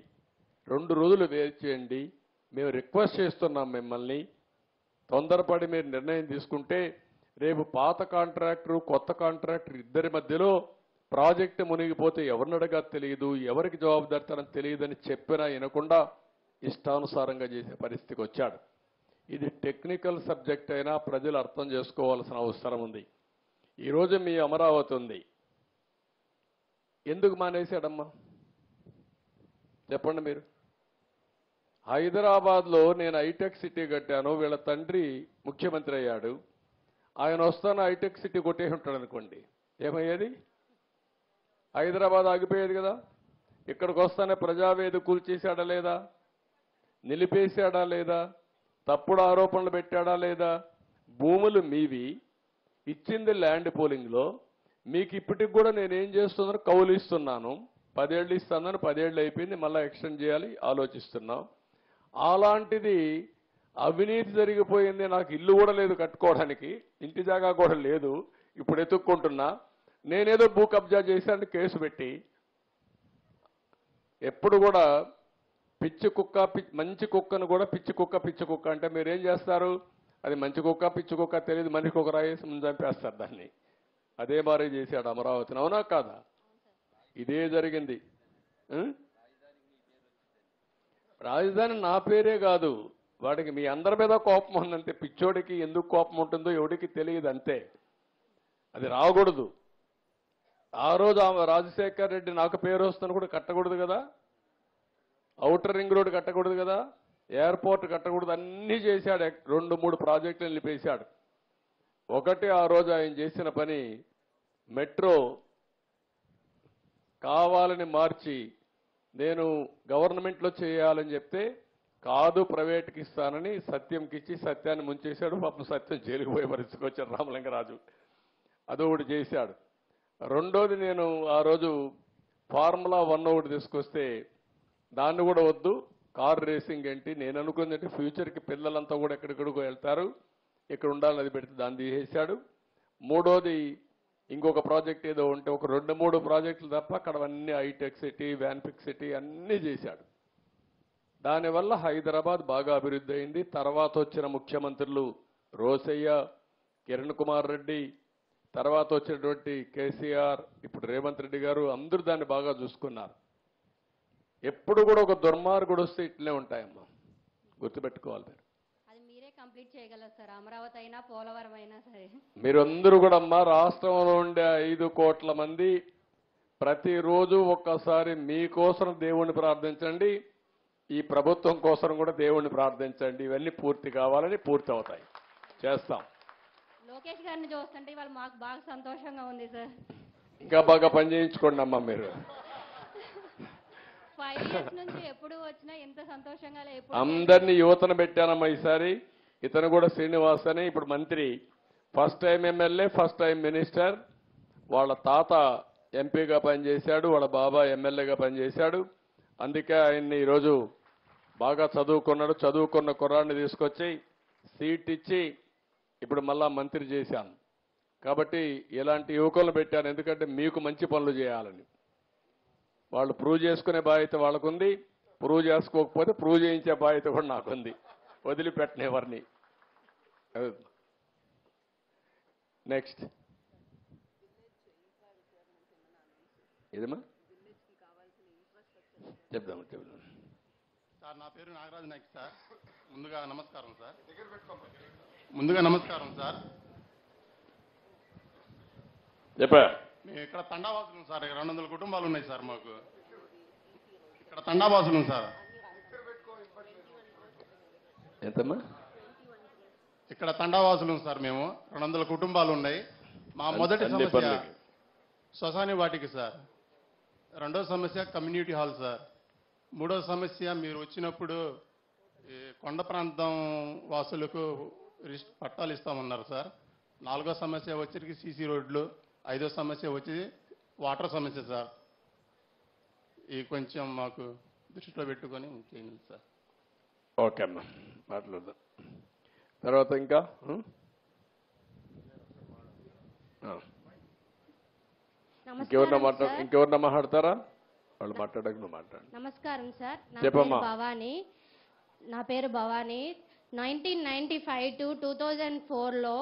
2 రోజులు వెయిట్ చేయండి, మేము రిక్వెస్ట్ చేస్తున్నాం మిమ్మల్ని, తొందరపడి మీరు నిర్ణయం తీసుకుంటే రేపు పాత కాంట్రాక్టర్ కొత్త కాంట్రాక్టర్ ఇద్దరి మధ్యలో ప్రాజెక్టు మునిగిపోతే ఎవరిని అడగా తెలియదు, ఎవరికి జవాబుదారితనం తెలియదని చెప్పినా వినకుండా ఇష్టానుసారంగా చేసే పరిస్థితికి వచ్చాడు. ఇది టెక్నికల్ సబ్జెక్ట్ అయినా ప్రజలు అర్థం చేసుకోవాల్సిన అవసరం ఉంది. ఈరోజు మీ అమరావతి ఉంది, ఎందుకు మానేశాడమ్మా చెప్పండి మీరు? హైదరాబాద్లో నేను హైటెక్ సిటీ కట్టాను, వీళ్ళ తండ్రి ముఖ్యమంత్రి అయ్యాడు, ఆయన వస్తాను హైటెక్ సిటీ కొట్టేసి ఉంటాడు అనుకోండి, ఏమయ్యేది? హైదరాబాద్ ఆగిపోయేది కదా. ఇక్కడికి వస్తానే ప్రజావేది కూల్చేశాడా లేదా, నిలిపేశాడా లేదా, తప్పుడు ఆరోపణలు పెట్టాడా లేదా? భూములు మీవి, ఇచ్చింది ల్యాండ్ పోలింగ్లో, మీకు ఇప్పటికి కూడా నేనేం చేస్తున్నాను, కౌలు ఇస్తున్నాను, 10 ఏళ్ళు ఇస్తానని 10 ఏళ్ళు అయిపోయింది, మళ్ళీ ఎక్స్టెండ్ చేయాలి ఆలోచిస్తున్నాం. అలాంటిది అవినీతి జరిగిపోయింది, నాకు ఇల్లు కూడా లేదు కట్టుకోవడానికి, ఇంటి జాగా కూడా లేదు, ఇప్పుడు ఎత్తుక్కుంటున్నా, నేనేదో భూ కబ్జా చేశాను కేసు పెట్టి. ఎప్పుడు కూడా పిచ్చి కుక్క మంచి కుక్కను కూడా పిచ్చి కుక్క అంటే మీరేం చేస్తారు? అది మంచి కుక్క పిచ్చి కుక్క తెలియదు, మనిషికి ఒక రాయేసి ముందు చంపేస్తారు దాన్ని. అదే మారే చేశాడు అమరావతిని, అవునా కాదా? ఇదే జరిగింది. రాజధాని నా పేరే కాదు, వాడికి మీ అందరి మీద కోపం ఉందంతే. పిచ్చోడికి ఎందుకు కోపం ఉంటుందో ఎవడికి తెలియదు అంతే. అది రాకూడదు. ఆ రోజు రాజశేఖర్ రెడ్డి నాకు పేరు వస్తాను కూడా కట్టకూడదు కదా, ఔటర్ రింగ్ రోడ్ కట్టకూడదు కదా, ఎయిర్పోర్ట్ కట్టకూడదు, అన్నీ చేశాడు. 2-3 ప్రాజెక్టులు నిలిపేశాడు. ఒకటి ఆ రోజు ఆయన చేసిన పని, మెట్రో కావాలని మార్చి నేను గవర్నమెంట్లో చేయాలని చెప్తే కాదు ప్రైవేట్కి ఇస్తానని సత్యంకి ఇచ్చి సత్యాన్ని ముంచేశాడు. పాపం సత్యం జైలుకు పోయే పరిస్థితికి వచ్చాడు రామలింగరాజు. అదొకటి చేశాడు. రెండోది, నేను ఆ రోజు ఫార్ములా 1 ఒకటి తీసుకొస్తే దాన్ని కూడా వద్దు, కార్ రేసింగ్ ఏంటి, నేను అనుకున్నట్టు ఫ్యూచర్కి పిల్లలంతా కూడా ఎక్కడెక్కడికో వెళ్తారు, ఇక్కడ ఉండాలని అది పెడితే దాన్ని తీసేశాడు. మూడోది, ఇంకొక ప్రాజెక్ట్ ఏదో ఉంటే ఒక 2-3 ప్రాజెక్టులు తప్ప అక్కడ అన్ని హైటెక్ సిటీ, వ్యాన్పిక్ సిటీ అన్నీ చేశాడు. దానివల్ల హైదరాబాద్ బాగా అభివృద్ధి అయింది. తర్వాత వచ్చిన ముఖ్యమంత్రులు రోసయ్య, కిరణ్ కుమార్ రెడ్డి, తర్వాత వచ్చినటువంటి కేసీఆర్, ఇప్పుడు రేవంత్ రెడ్డి గారు, అందరూ దాన్ని బాగా చూసుకున్నారు. ఎప్పుడు కూడా ఒక దుర్మార్గుడు వస్తే ఇట్లే ఉంటాయమ్మా, గుర్తుపెట్టుకోవాలి మీరు. అది మీరే కంప్లీట్ చేయగలరు సార్, అమరావతి అయినా పోలవరం అయినా సరే. మీరందరూ కూడా అమ్మా, రాష్ట్రంలో ఉండే 5 కోట్ల మంది ప్రతిరోజు ఒక్కసారి మీకోసం దేవుణ్ణి ప్రార్థించండి, ఈ ప్రభుత్వం కోసం కూడా దేవుణ్ణి ప్రార్థించండి. ఇవన్నీ పూర్తి కావాలని పూర్తి అవుతాయి, చేస్తాం. లోకేష్ గారిని చూస్తుంటే ఇవాళ మాకు బాగా సంతోషంగా ఉంది సార్. ఇంకా బాగా పని చేయించుకోండి అమ్మా మీరు. 5 years నుంచి ఎప్పుడు వచ్చినా ఎంత సంతోషంగా అందరినీ యువతను పెట్టానమ్మా ఈసారి. ఇతను కూడా శ్రీనివాస్ అని ఇప్పుడు మంత్రి, first time MLA, first time minister. వాళ్ళ తాత ఎంపీగా పనిచేశాడు, వాళ్ళ బాబా ఎమ్మెల్యేగా పనిచేశాడు. అందుకే ఆయన్ని ఈరోజు బాగా చదువుకున్నాడు. చదువుకున్న కుర్రాడిని తీసుకొచ్చి సీట్ ఇచ్చి ఇప్పుడు మళ్ళా మంత్రి చేశాను. కాబట్టి ఇలాంటి యువకులను పెట్టాను, ఎందుకంటే మీకు మంచి పనులు చేయాలని. వాళ్ళు ప్రూవ్ చేసుకునే బాధ్యత వాళ్ళకుంది, ప్రూవ్ చేసుకోకపోతే ప్రూవ్ చేయించే బాధ్యత కూడా నాకుంది, వదిలిపెట్టను ఎవరిని. నెక్స్ట్ ఏదమ్మా చెప్దాం. సార్, నా పేరు నాగరాజు నాయక్ సార్. ముందుగా నమస్కారం సార్. చెప్పా. మేము ఇక్కడ తండావాసులు సార్, 200 కుటుంబాలు ఉన్నాయి సార్ మాకు. ఇక్కడ తండావాసులు సార్. ఎంతమ్మా? ఇక్కడ తండావాసులు సార్ మేము, 200 కుటుంబాలు ఉన్నాయి. మా మొదటి సమస్య శ్మశాన వాటికి సార్. రెండో సమస్య కమ్యూనిటీ హాల్ సార్. మూడో సమస్య మీరు వచ్చినప్పుడు ఈ కొండ ప్రాంతం వాసులకు పట్టాలు ఇస్తామన్నారు సార్. నాలుగో సమస్య వచ్చరికి సీసీ రోడ్లు. ఐదో సమస్య వచ్చి వాటర్ సమస్య సార్. ఈ కొంచెం మాకు దృష్టిలో పెట్టుకొని చేయండి సార్. ఓకే అమ్మా, మాట్లాడదాం. తర్వాత ఇంకా ఇంకెవరన్నా మాట్లాడతారా? వాళ్ళు మాట్లాడక నువ్వు మాట్లాడు. నమస్కారం సార్, చెప్పమ్మా. నా పేరు భవానీ. 1995 to 2004లో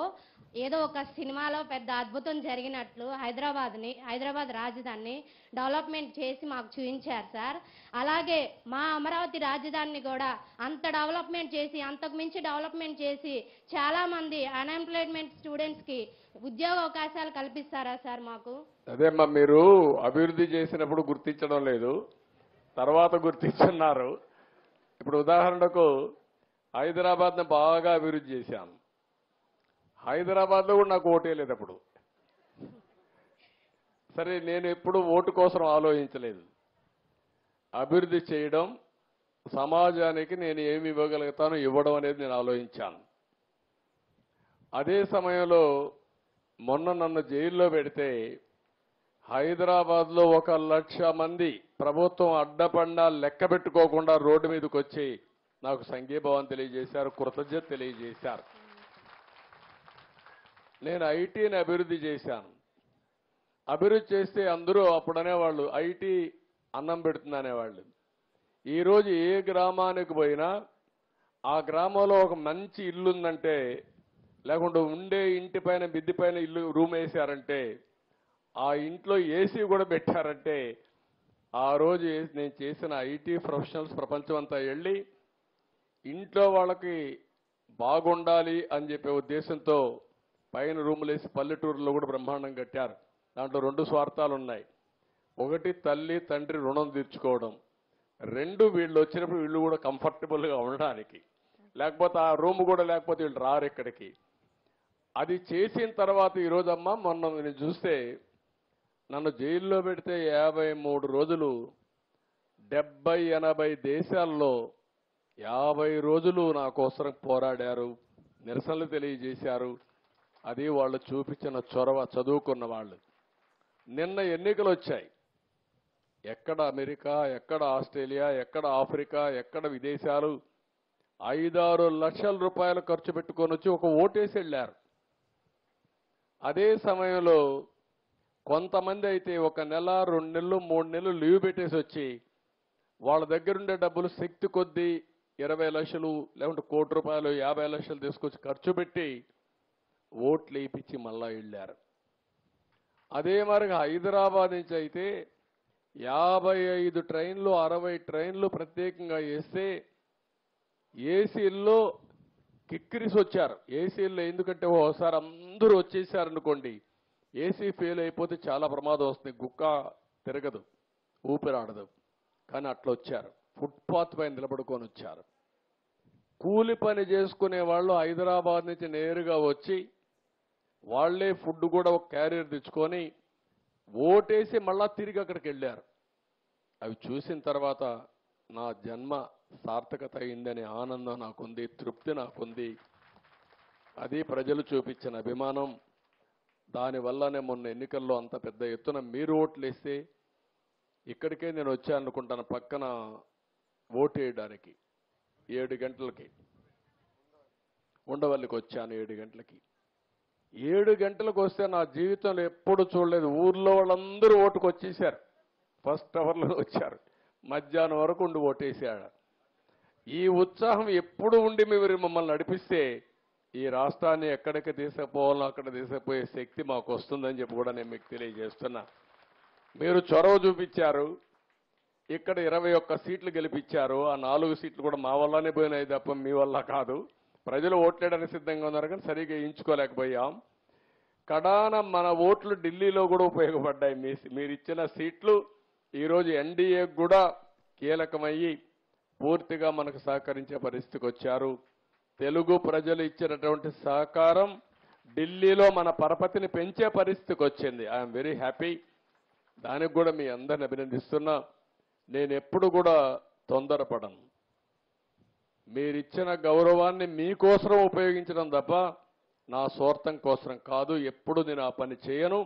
ఏదో ఒక సినిమాలో పెద్ద అద్భుతం జరిగినట్లు హైదరాబాద్ రాజధానిని డెవలప్మెంట్ చేసి మాకు చూపించారు సార్. అలాగే మా అమరావతి రాజధానిని కూడా అంత డెవలప్మెంట్ చేసి, అంతకు మించి డెవలప్మెంట్ చేసి చాలా మంది అన్ఎంప్లాయ్మెంట్ స్టూడెంట్స్ కి ఉద్యోగ అవకాశాలు కల్పిస్తారా సార్ మాకు? అదేమ్మా, మీరు అభివృద్ధి చేసినప్పుడు గుర్తించడం లేదు, తర్వాత గుర్తించున్నారు. ఇప్పుడు ఉదాహరణకు హైదరాబాద్ని బాగా అభివృద్ధి చేశాను. హైదరాబాద్లో కూడా నాకు ఓటే లేదు అప్పుడు. సరే, నేను ఎప్పుడు ఓటు కోసం ఆలోచించలేదు. అభివృద్ధి చేయడం, సమాజానికి నేను ఏమి ఇవ్వగలుగుతానో ఇవ్వడం అనేది నేను ఆలోచించాను. అదే సమయంలో మొన్న నన్ను జైల్లో పెడితే హైదరాబాద్లో 1,00,000 మంది ప్రభుత్వం అడ్డపండా లెక్క పెట్టుకోకుండా రోడ్డు మీదకి వచ్చి నాకు సంఘీభావం తెలియజేశారు, కృతజ్ఞత తెలియజేశారు. నేను ఐటీని అభివృద్ధి చేశాను. అభివృద్ధి చేస్తే అందరూ అప్పుడు అనేవాళ్ళు ఐటీ అన్నం పెడుతుంది అనేవాళ్ళు. ఈరోజు ఏ గ్రామానికి పోయినా ఆ గ్రామంలో ఒక మంచి ఇల్లు ఉందంటే, లేకుంటే ఉండే ఇంటి పైన మిద్ది పైన ఇల్లు రూమ్ వేశారంటే, ఆ ఇంట్లో ఏసీ కూడా పెట్టారంటే, ఆ రోజు నేను చేసిన ఐటీ ప్రొఫెషనల్స్ ప్రపంచం అంతా వెళ్ళి ఇంట్లో వాళ్ళకి బాగుండాలి అని చెప్పే ఉద్దేశంతో పైన రూములు వేసి పల్లెటూరులో కూడా బ్రహ్మాండం కట్టారు. దాంట్లో 2 స్వార్థాలు ఉన్నాయి. ఒకటి, తల్లి తండ్రి రుణం తీర్చుకోవడం. 2, వీళ్ళు వచ్చినప్పుడు వీళ్ళు కూడా కంఫర్టబుల్గా ఉండడానికి. లేకపోతే ఆ రూమ్ కూడా లేకపోతే వీళ్ళు రారు ఇక్కడికి. అది చేసిన తర్వాత ఈరోజమ్మా మొన్న నేను చూస్తే నన్ను జైల్లో పెడితే 53 రోజులు 70-80 దేశాల్లో 50 రోజులు నా కోసం పోరాడారు, నిరసనలు తెలియజేశారు. అది వాళ్ళు చూపించిన చొరవ, చదువుకున్న వాళ్ళు. నిన్న ఎన్నికలు వచ్చాయి. ఎక్కడ అమెరికా, ఎక్కడ ఆస్ట్రేలియా, ఎక్కడ ఆఫ్రికా, ఎక్కడ విదేశాలు 5-6 లక్షల రూపాయలు ఖర్చు పెట్టుకొని వచ్చి ఒక ఓటేసి వెళ్ళారు. అదే సమయంలో కొంతమంది అయితే 1 నెల, 2 నెలలు, 3 నెలలు లీవ్ పెట్టేసి వచ్చి వాళ్ళ దగ్గరుండే డబ్బులు శక్తి కొద్దీ 20 లక్షలు లేకుంటే ₹1 కోటి 50 లక్షలు తీసుకొచ్చి ఖర్చు పెట్టి ఓట్లు వేయించి మళ్ళా వెళ్ళారు. అదే మరిగా హైదరాబాద్ నుంచి అయితే 55 ట్రైన్లు, 60 ట్రైన్లు ప్రత్యేకంగా వేస్తే ఏసీల్లో కిక్కిరిసి వచ్చారు. ఏసీల్లో ఎందుకంటే ఓసారి అందరూ వచ్చేసారనుకోండి, ఏసీ ఫెయిల్ అయిపోతే చాలా ప్రమాదం వస్తుంది, గుక్క తిరగదు, ఊపిరాడదు. కానీ అట్లా వచ్చారు, ఫుట్పాత్ పైన నిలబడుకొని వచ్చారు. కూలి పని చేసుకునే వాళ్ళు హైదరాబాద్ నుంచి నేరుగా వచ్చి వాళ్లే ఫుడ్ కూడా ఒక క్యారియర్ తెచ్చుకొని ఓటేసి మళ్ళా తిరిగి అక్కడికి వెళ్ళారు. అవి చూసిన తర్వాత నా జన్మ సార్థకత అయిందనే ఆనందం నాకుంది, తృప్తి నాకుంది. అది ప్రజలు చూపించిన అభిమానం. దానివల్లనే మొన్న ఎన్నికల్లో అంత పెద్ద ఎత్తున మీరు ఓట్లు వేస్తే ఇక్కడికే నేను వచ్చాననుకుంటాను, పక్కన ఓటు వేయడానికి 7 గంటలకి ఉండవల్లికి వచ్చాను. 7 గంటలకి 7 గంటలకు వస్తే నా జీవితంలో ఎప్పుడు చూడలేదు. ఊర్లో వాళ్ళందరూ ఓటుకు వచ్చేసారు, ఫస్ట్ అవర్లో వచ్చారు, మధ్యాహ్నం వరకు ఉండి ఓటేసాడు. ఈ ఉత్సాహం ఎప్పుడు ఉండి మీరు మమ్మల్ని నడిపిస్తే ఈ రాష్ట్రాన్ని ఎక్కడికి తీసుకుపోవాలో అక్కడ తీసుకుపోయే శక్తి మాకు వస్తుందని చెప్పి కూడా నేను మీకు తెలియజేస్తున్నా. మీరు చొరవ చూపించారు, ఇక్కడ 21 సీట్లు గెలిపించారు. ఆ 4 సీట్లు కూడా మా వల్లనే పోయినాయి తప్ప మీ వల్ల కాదు. ప్రజలు ఓట్లేయడానికి సిద్ధంగా ఉన్నారు కానీ సరిగ్గా ఎంచుకోలేకపోయాం. కడాన మన ఓట్లు ఢిల్లీలో కూడా ఉపయోగపడ్డాయి. మీరు ఇచ్చిన సీట్లు ఈరోజు ఎన్డీఏ కూడా కీలకమయ్యి పూర్తిగా మనకు సహకరించే పరిస్థితికి వచ్చారు. తెలుగు ప్రజలు ఇచ్చినటువంటి సహకారం ఢిల్లీలో మన పరపతిని పెంచే పరిస్థితికి వచ్చింది. I'm very happy. దానికి కూడా మీ అందరిని అభినందిస్తున్నా. నేను ఎప్పుడు కూడా తొందరపడను. మీరిచ్చిన గౌరవాన్ని మీకోసం ఉపయోగించడం తప్ప నా స్వార్థం కోసం కాదు. ఎప్పుడు నేను ఆ పని చేయను.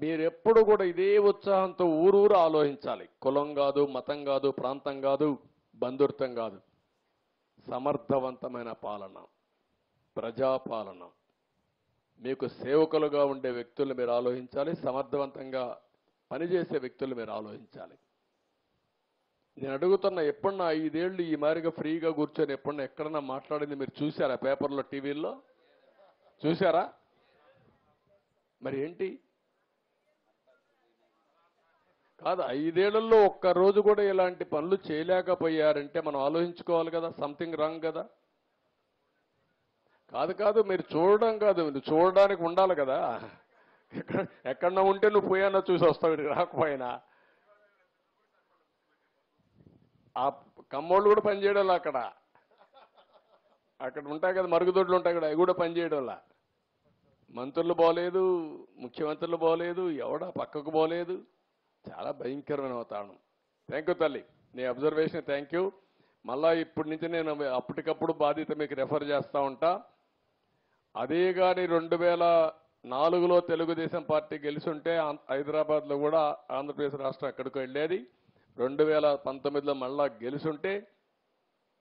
మీరెప్పుడు కూడా ఇదే ఉత్సాహంతో ఊరూరు ఆలోచించాలి. కులం కాదు, మతం కాదు, ప్రాంతం కాదు, బంధుత్వం కాదు. సమర్థవంతమైన పాలన, ప్రజాపాలన, మీకు సేవకులుగా ఉండే వ్యక్తులు మీరు ఆలోచించాలి. సమర్థవంతంగా పనిచేసే వ్యక్తులు మీరు ఆలోచించాలి. నేను అడుగుతున్న, ఎప్పుడన్నా 5 ఏళ్ళు ఈ మాదిరిగా ఫ్రీగా కూర్చొని ఎప్పుడన్నా ఎక్కడన్నా మాట్లాడింది మీరు చూశారా? పేపర్లో, టీవీల్లో చూశారా? మరి ఏంటి? కాదు, 5 ఏళ్లలో ఒక్క రోజు కూడా ఇలాంటి పనులు చేయలేకపోయారంటే మనం ఆలోచించుకోవాలి కదా, సంథింగ్ రాంగ్ కదా. కాదు మీరు చూడడం కాదు, నువ్వు చూడడానికి ఉండాలి కదా. ఎక్కడన్నా ఉంటే నువ్వు పోయానో చూసి వస్తావు, ఇక్కడికి రాకపోయినా. ఆ కమ్మోళ్ళు కూడా పనిచేయడంలా అక్కడ ఉంటాయి కదా, మరుగుదొడ్లు ఉంటాయి కదా, అవి కూడా పనిచేయడంలా. మంత్రులు పోలేదు, ముఖ్యమంత్రులు పోలేదు, ఎవడా పక్కకు పోలేదు. చాలా భయంకరమైన వాతావరణం. థ్యాంక్ యూ తల్లి, నీ అబ్జర్వేషన్ థ్యాంక్ యూ. మళ్ళా ఇప్పటి నుంచి నేను అప్పటికప్పుడు బాధ్యత మీకు రెఫర్ చేస్తూ ఉంటా. అదే కానీ 2004లో తెలుగుదేశం పార్టీ గెలుచుంటే హైదరాబాద్లో కూడా ఆంధ్రప్రదేశ్ రాష్ట్రం ఎక్కడికో వెళ్ళేది. 2019లో మళ్ళా గెలుచుంటే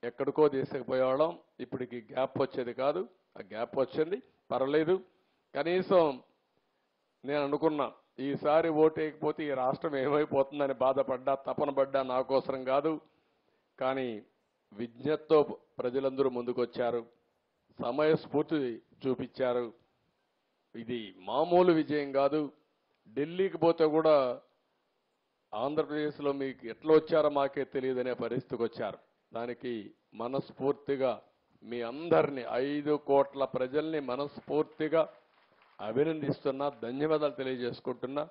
ఎక్కడికో తీసుకుపోయేవాళ్ళం. ఇప్పటికి గ్యాప్ వచ్చేది కాదు. ఆ గ్యాప్ వచ్చింది, పర్వాలేదు. కనీసం నేను అనుకున్నా, ఈసారి ఓటేయకపోతే ఈ రాష్ట్రం ఏమైపోతుందని బాధపడ్డా, తపన పడ్డా, నా కోసం కాదు. కానీ విజ్ఞతతో ప్రజలందరూ ముందుకొచ్చారు, సమయస్ఫూర్తి చూపించారు. ఇది మామూలు విజయం కాదు. ఢిల్లీకి పోతే కూడా ఆంధ్రప్రదేశ్లో మీకు ఎట్లా వచ్చారో మాకే తెలియదనే పరిస్థితికి వచ్చారు. దానికి మనస్ఫూర్తిగా మీ అందరినీ, 5 కోట్ల ప్రజల్ని మనస్ఫూర్తిగా అభినందిస్తున్నా, ధన్యవాదాలు తెలియజేసుకుంటున్నా,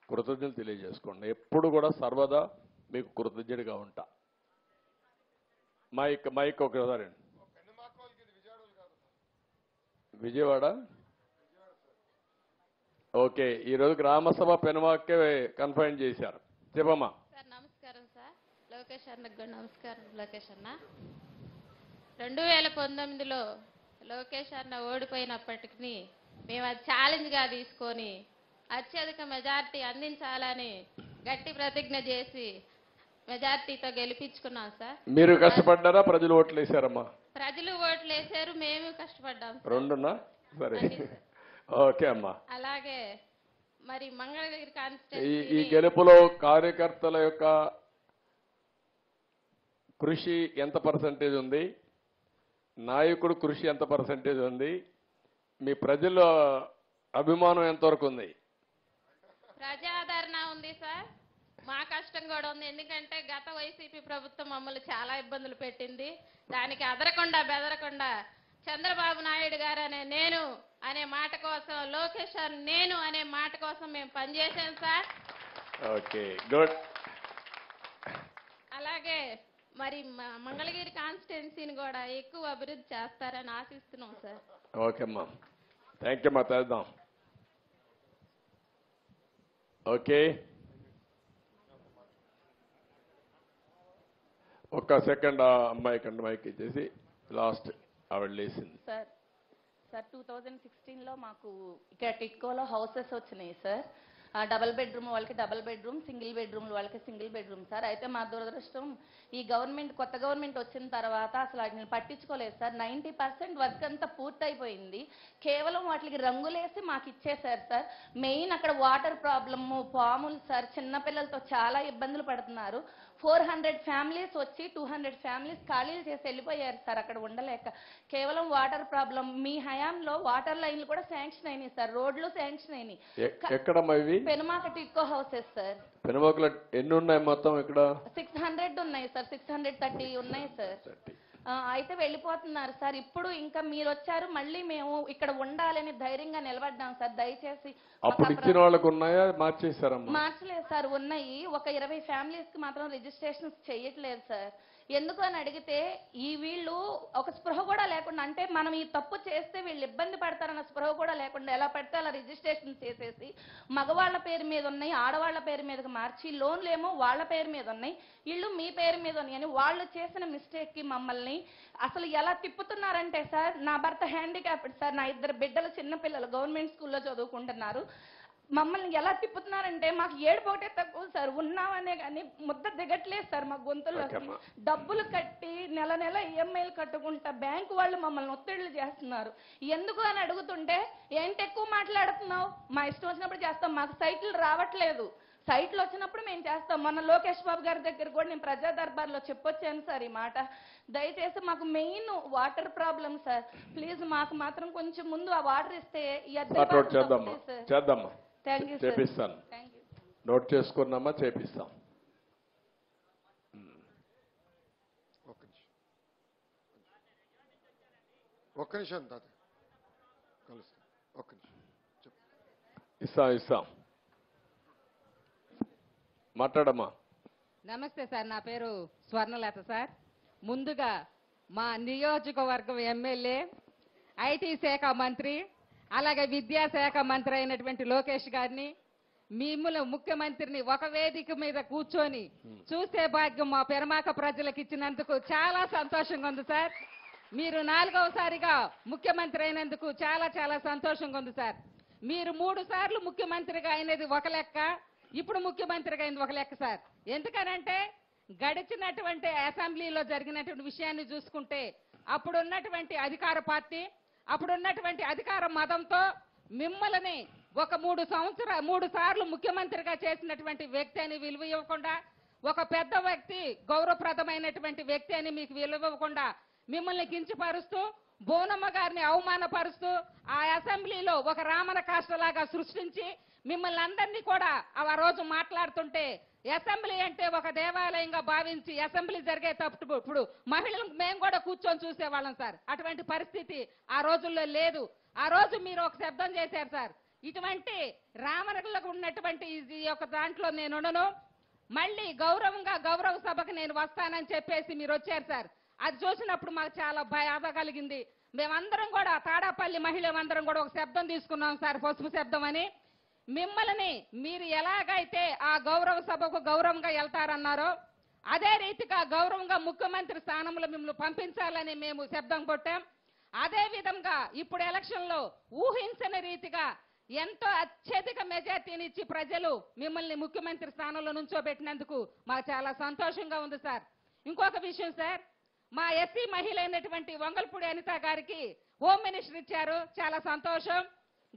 కృతజ్ఞతలు తెలియజేసుకుంటున్నా. ఎప్పుడు కూడా సర్వదా మీకు కృతజ్ఞుడిగా ఉంటా. మైక్ ఒకసారి. విజయవాడ ఓకే. ఈరోజు గ్రామసభ పెనుమాకే కన్ఫైన్ చేశారు. చెప్పమ్మా. సార్ నమస్కారం. సార్ లోకేష్ అన్నకు కూడా నమస్కారం. లోకేష్ అన్న, 2019లో లోకేష్ అన్న ఓడిపోయినప్పటికీ మేము అది ఛాలెంజ్గా తీసుకొని అత్యధిక మెజార్టీ అందించాలని గట్టి ప్రతిజ్ఞ చేసి మెజార్టీతో గెలిపించుకున్నాం సార్. మీరు కష్టపడ్డారా? ప్రజలు ఓట్లు వేశారమ్మా? ప్రజలు ఓట్లు వేశారు, మేము కష్టపడ్డాం. రెండున్నా? సరే, ఓకే అమ్మా. అలాగే మరి మంగళగిరి ఈ కాన్స్టిట్యూన్సీ గెలుపులో కార్యకర్తల యొక్క కృషి ఎంత పర్సంటేజ్ ఉంది? నాయకుడు కృషి ఎంత పర్సంటేజ్ ఉంది? మీ ప్రజల అభిమానం ఎంతవరకు ఉంది? ప్రజాదరణ ఉంది సార్. మా కష్టం కూడా ఉంది. ఎందుకంటే గత వైసీపీ ప్రభుత్వం మమ్మల్ని చాలా ఇబ్బందులు పెట్టింది. దానికి అదరకుండా బెదరకుండా చంద్రబాబు నాయుడు గారు నేను అనే మాట కోసం, లోకేష్ నేను అనే మాట కోసం మేము పనిచేసాం సార్. Okay, good. అలాగే మరి మంగళగిరి కాన్స్టిట్యున్సీని కూడా ఎక్కువ అభివృద్ధి చేస్తారని ఆశిస్తున్నాం సార్. ఓకే అమ్మా, థ్యాంక్ యూ అమ్మా. చేద్దాం. ఓకే, ఒక్క సెకండ్ ఆ అమ్మాయి కంటే మైక్ ఇచ్చేసి లాస్ట్ ఆవిడ లేచింది. సార్ 2016లో మాకు ఇక్కడ టిట్కోలో హౌసెస్ వచ్చినాయి సార్. డబుల్ బెడ్రూమ్ వాళ్ళకి డబుల్ బెడ్రూమ్, సింగిల్ బెడ్రూమ్ వాళ్ళకి సింగిల్ బెడ్రూమ్ సార్. అయితే మా దురదృష్టం ఈ కొత్త గవర్నమెంట్ వచ్చిన తర్వాత అసలు వాటిని పట్టించుకోలేదు సార్. 90% వర్క్ అంతా పూర్తయిపోయింది. కేవలం వాటికి రంగులేసి మాకు ఇచ్చేశారు సార్. మెయిన్ అక్కడ వాటర్ ప్రాబ్లము, పాములు సార్. చిన్నపిల్లలతో చాలా ఇబ్బందులు పడుతున్నారు. 400 ఫ్యామిలీస్ వచ్చి 200 ఫ్యామిలీస్ ఖాళీలు చేసి వెళ్ళిపోయారు సార్ అక్కడ ఉండలేక. కేవలం వాటర్ ప్రాబ్లం. మీ హయాంలో వాటర్ లైన్లు కూడా శాంక్షన్ అయినాయి సార్, రోడ్లు శాంక్షన్ అయినాయి. ఎక్కడమ్మా ఇవి? Penumaka TIDCO houses sir. పెనుమాకలో ఎన్ని ఉన్నాయి మొత్తం? ఇక్కడ 600 ఉన్నాయి సార్, 630 ఉన్నాయి సార్. అయితే వెళ్ళిపోతున్నారు సార్. ఇప్పుడు ఇంకా మీరు వచ్చారు, మళ్ళీ మేము ఇక్కడ ఉండాలని ధైర్యంగా నిలబడ్డాం సార్. దయచేసి అప్పుడు ఇచ్చిన వాళ్ళకు ఉన్నాయా మార్చేశారమ్మా? మార్చలేదు సార్, ఉన్నాయి. ఒక 20 ఫ్యామిలీస్ కి మాత్రం రిజిస్ట్రేషన్స్ చేయట్లేదు సార్. ఎందుకు అని అడిగితే వీళ్ళు ఒక స్పృహ కూడా లేకుండా, అంటే మనం ఈ తప్పు చేస్తే వీళ్ళు ఇబ్బంది పడతారన్న స్పృహ కూడా లేకుండా ఎలా పడితే అలా రిజిస్ట్రేషన్ చేసేసి మగవాళ్ళ పేరు మీద ఉన్నాయి, ఆడవాళ్ల పేరు మీదకి మార్చి లోన్లు ఏమో వాళ్ళ పేరు మీద ఉన్నాయి, ఇళ్ళు మీ పేరు మీద ఉన్నాయి అని వాళ్ళు చేసిన మిస్టేక్ కి మమ్మల్ని అసలు ఎలా తిప్పుతున్నారంటే సార్, నా భర్త హ్యాండిక్యాప్డ్ సార్, నా 2 బిడ్డలు చిన్నపిల్లలు గవర్నమెంట్ స్కూల్లో చదువుకుంటున్నారు. మమ్మల్ని ఎలా తిప్పుతున్నారంటే మాకు ఏడుపు ఒకటే తక్కువ సార్, ఉన్నామనే కానీ ముద్ద దిగట్లేదు సార్ మా గొంతుల్లో. డబ్బులు కట్టి నెల నెల ఈఎంఐలు కట్టుకుంటా బ్యాంకు వాళ్ళు మమ్మల్ని ఒత్తిళ్లు చేస్తున్నారు. ఎందుకు అని అడుగుతుంటే ఏంటి ఎక్కువ మాట్లాడుతున్నావు, మా ఇష్టం వచ్చినప్పుడు చేస్తాం, మాకు సైట్లు రావట్లేదు, సైట్లు వచ్చినప్పుడు మేము చేస్తాం. మొన్న లోకేష్ బాబు గారి దగ్గర కూడా నేను ప్రజా దర్బార్లో చెప్పొచ్చాను సార్ ఈ మాట. దయచేసి మాకు main water problem sir, please మాకు మాత్రం కొంచెం ముందు ఆ వాటర్ ఇస్తే చేద్దామా? Thank you sir. చేపిస్తాను, థ్యాంక్ యూ. నోట్ చేసుకున్నామా? చేపిస్తాం. ఒక్క నిమిషం తాత కలుస్తాం, ఒక్క ఇస్తాం నిమిషం. ఇస్తాం. మాట్లాడమ్మా. నమస్తే సార్, నా పేరు స్వర్ణలత సార్. ముందుగా మా నియోజకవర్గం ఎమ్మెల్యే, ఐటీ శాఖ మంత్రి, అలాగే విద్యాశాఖ మంత్రి అయినటువంటి లోకేష్ గారిని, మిమ్మల్ని ముఖ్యమంత్రిని ఒక వేదిక మీద కూర్చొని చూసే భాగ్యం మా పెరమాక ప్రజలకు ఇచ్చినందుకు చాలా సంతోషంగా ఉంది సార్. మీరు 4వసారిగా ముఖ్యమంత్రి అయినందుకు చాలా చాలా సంతోషంగా ఉంది సార్. మీరు 3 సార్లు ముఖ్యమంత్రిగా అయినది ఒక లెక్క, ఇప్పుడు ముఖ్యమంత్రిగా అయింది ఒక లెక్క సార్. ఎందుకనంటే గడిచినటువంటి అసెంబ్లీలో జరిగినటువంటి విషయాన్ని చూసుకుంటే అప్పుడున్నటువంటి అధికార పార్టీ, అప్పుడున్నటువంటి అధికార మతంతో మిమ్మల్ని ఒక 3 సార్లు ముఖ్యమంత్రిగా చేసినటువంటి వ్యక్తి అని విలువ ఇవ్వకుండా, ఒక పెద్ద వ్యక్తి, గౌరవప్రదమైనటువంటి వ్యక్తి అని మీకు విలువ ఇవ్వకుండా మిమ్మల్ని కించపరుస్తూ, బోనమ్మ గారిని అవమానపరుస్తూ ఆ అసెంబ్లీలో ఒక రామన కాష్టలాగా సృష్టించి మిమ్మల్ని అందరినీ కూడా ఆ రోజు మాట్లాడుతుంటే, అసెంబ్లీ అంటే ఒక దేవాలయంగా భావించి అసెంబ్లీ జరిగేటప్పుడు ఇప్పుడు మహిళలు మేము కూడా కూర్చొని చూసేవాళ్ళం సార్. అటువంటి పరిస్థితి ఆ రోజుల్లో లేదు. ఆ రోజు మీరు ఒక శబ్దం చేశారు సార్, ఇటువంటి రామనగర్లకు ఉన్నటువంటి ఈ యొక్క దాంట్లో నేను ఉండను, మళ్ళీ గౌరవ సభకు నేను వస్తానని చెప్పేసి మీరు వచ్చారు సార్. అది చూసినప్పుడు మాకు చాలా బాధ కలిగింది. మేమందరం కూడా తాడాపల్లి మహిళలందరం కూడా ఒక శబ్దం తీసుకున్నాం సార్, పసుపు శబ్దం అని. మిమ్మల్ని మీరు ఎలాగైతే ఆ గౌరవ సభకు గౌరవంగా వెళ్తారన్నారో అదే రీతిగా గౌరవంగా ముఖ్యమంత్రి స్థానంలో మిమ్మల్ని పంపించాలని మేము శబ్దం కొట్టాం. అదే విధంగా ఇప్పుడు ఎలక్షన్లో ఊహించని రీతిగా ఎంతో అత్యధిక మెజార్టీనిచ్చి ప్రజలు మిమ్మల్ని ముఖ్యమంత్రి స్థానంలో నుంచోబెట్టినందుకు మాకు చాలా సంతోషంగా ఉంది సార్. ఇంకొక విషయం సార్, మా ఎస్సీ మహిళ అయినటువంటి వంగల్పూడి అనిత గారికి హోమ్ మినిస్టర్ ఇచ్చారు, చాలా సంతోషం.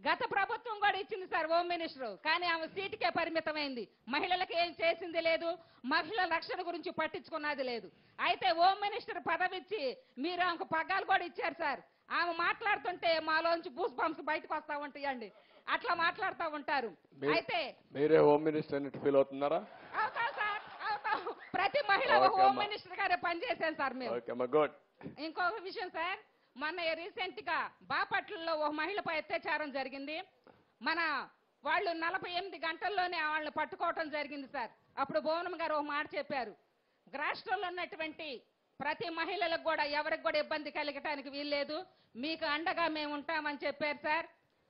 గత ప్రభుత్వం కూడా ఇచ్చింది సార్ హోమ్ మినిస్టర్, కానీ ఆమె సీటుకే పరిమితమైంది, మహిళలకు ఏం చేసింది లేదు, మహిళల రక్షణ గురించి పట్టించుకున్నది లేదు. అయితే హోమ్ మినిస్టర్ పదవి ఇచ్చి మీరు ఆమెకు పగ్గాలు కూడా ఇచ్చారు సార్. ఆమె మాట్లాడుతుంటే మాలోంచి బూస్ బంప్స్ బయటకు వస్తా ఉంటాయండి, అట్లా మాట్లాడుతూ ఉంటారు. అయితే మీరే హోమ్ మినిస్టర్ అని ఫీల్ అవుతున్నారా? అవుతాం సార్, అవుతాం. ప్రతి మహిళ హోమ్ మినిస్టర్ గారే పనిచేశాను సార్ మేము. ఇంకొక విషయం సార్, మొన్న రీసెంట్ గా బాపట్లలో ఒక మహిళపై అత్యాచారం జరిగింది. మన వాళ్ళు 48 గంటల్లోనే వాళ్ళని పట్టుకోవటం జరిగింది సార్. అప్పుడు భువనమ్మ గారు ఒక మాట చెప్పారు, రాష్ట్రంలో ఉన్నటువంటి ప్రతి మహిళలకు కూడా ఎవరికి కూడా ఇబ్బంది కలగటానికి వీల్లేదు, మీకు అండగా మేము ఉంటామని చెప్పారు సార్.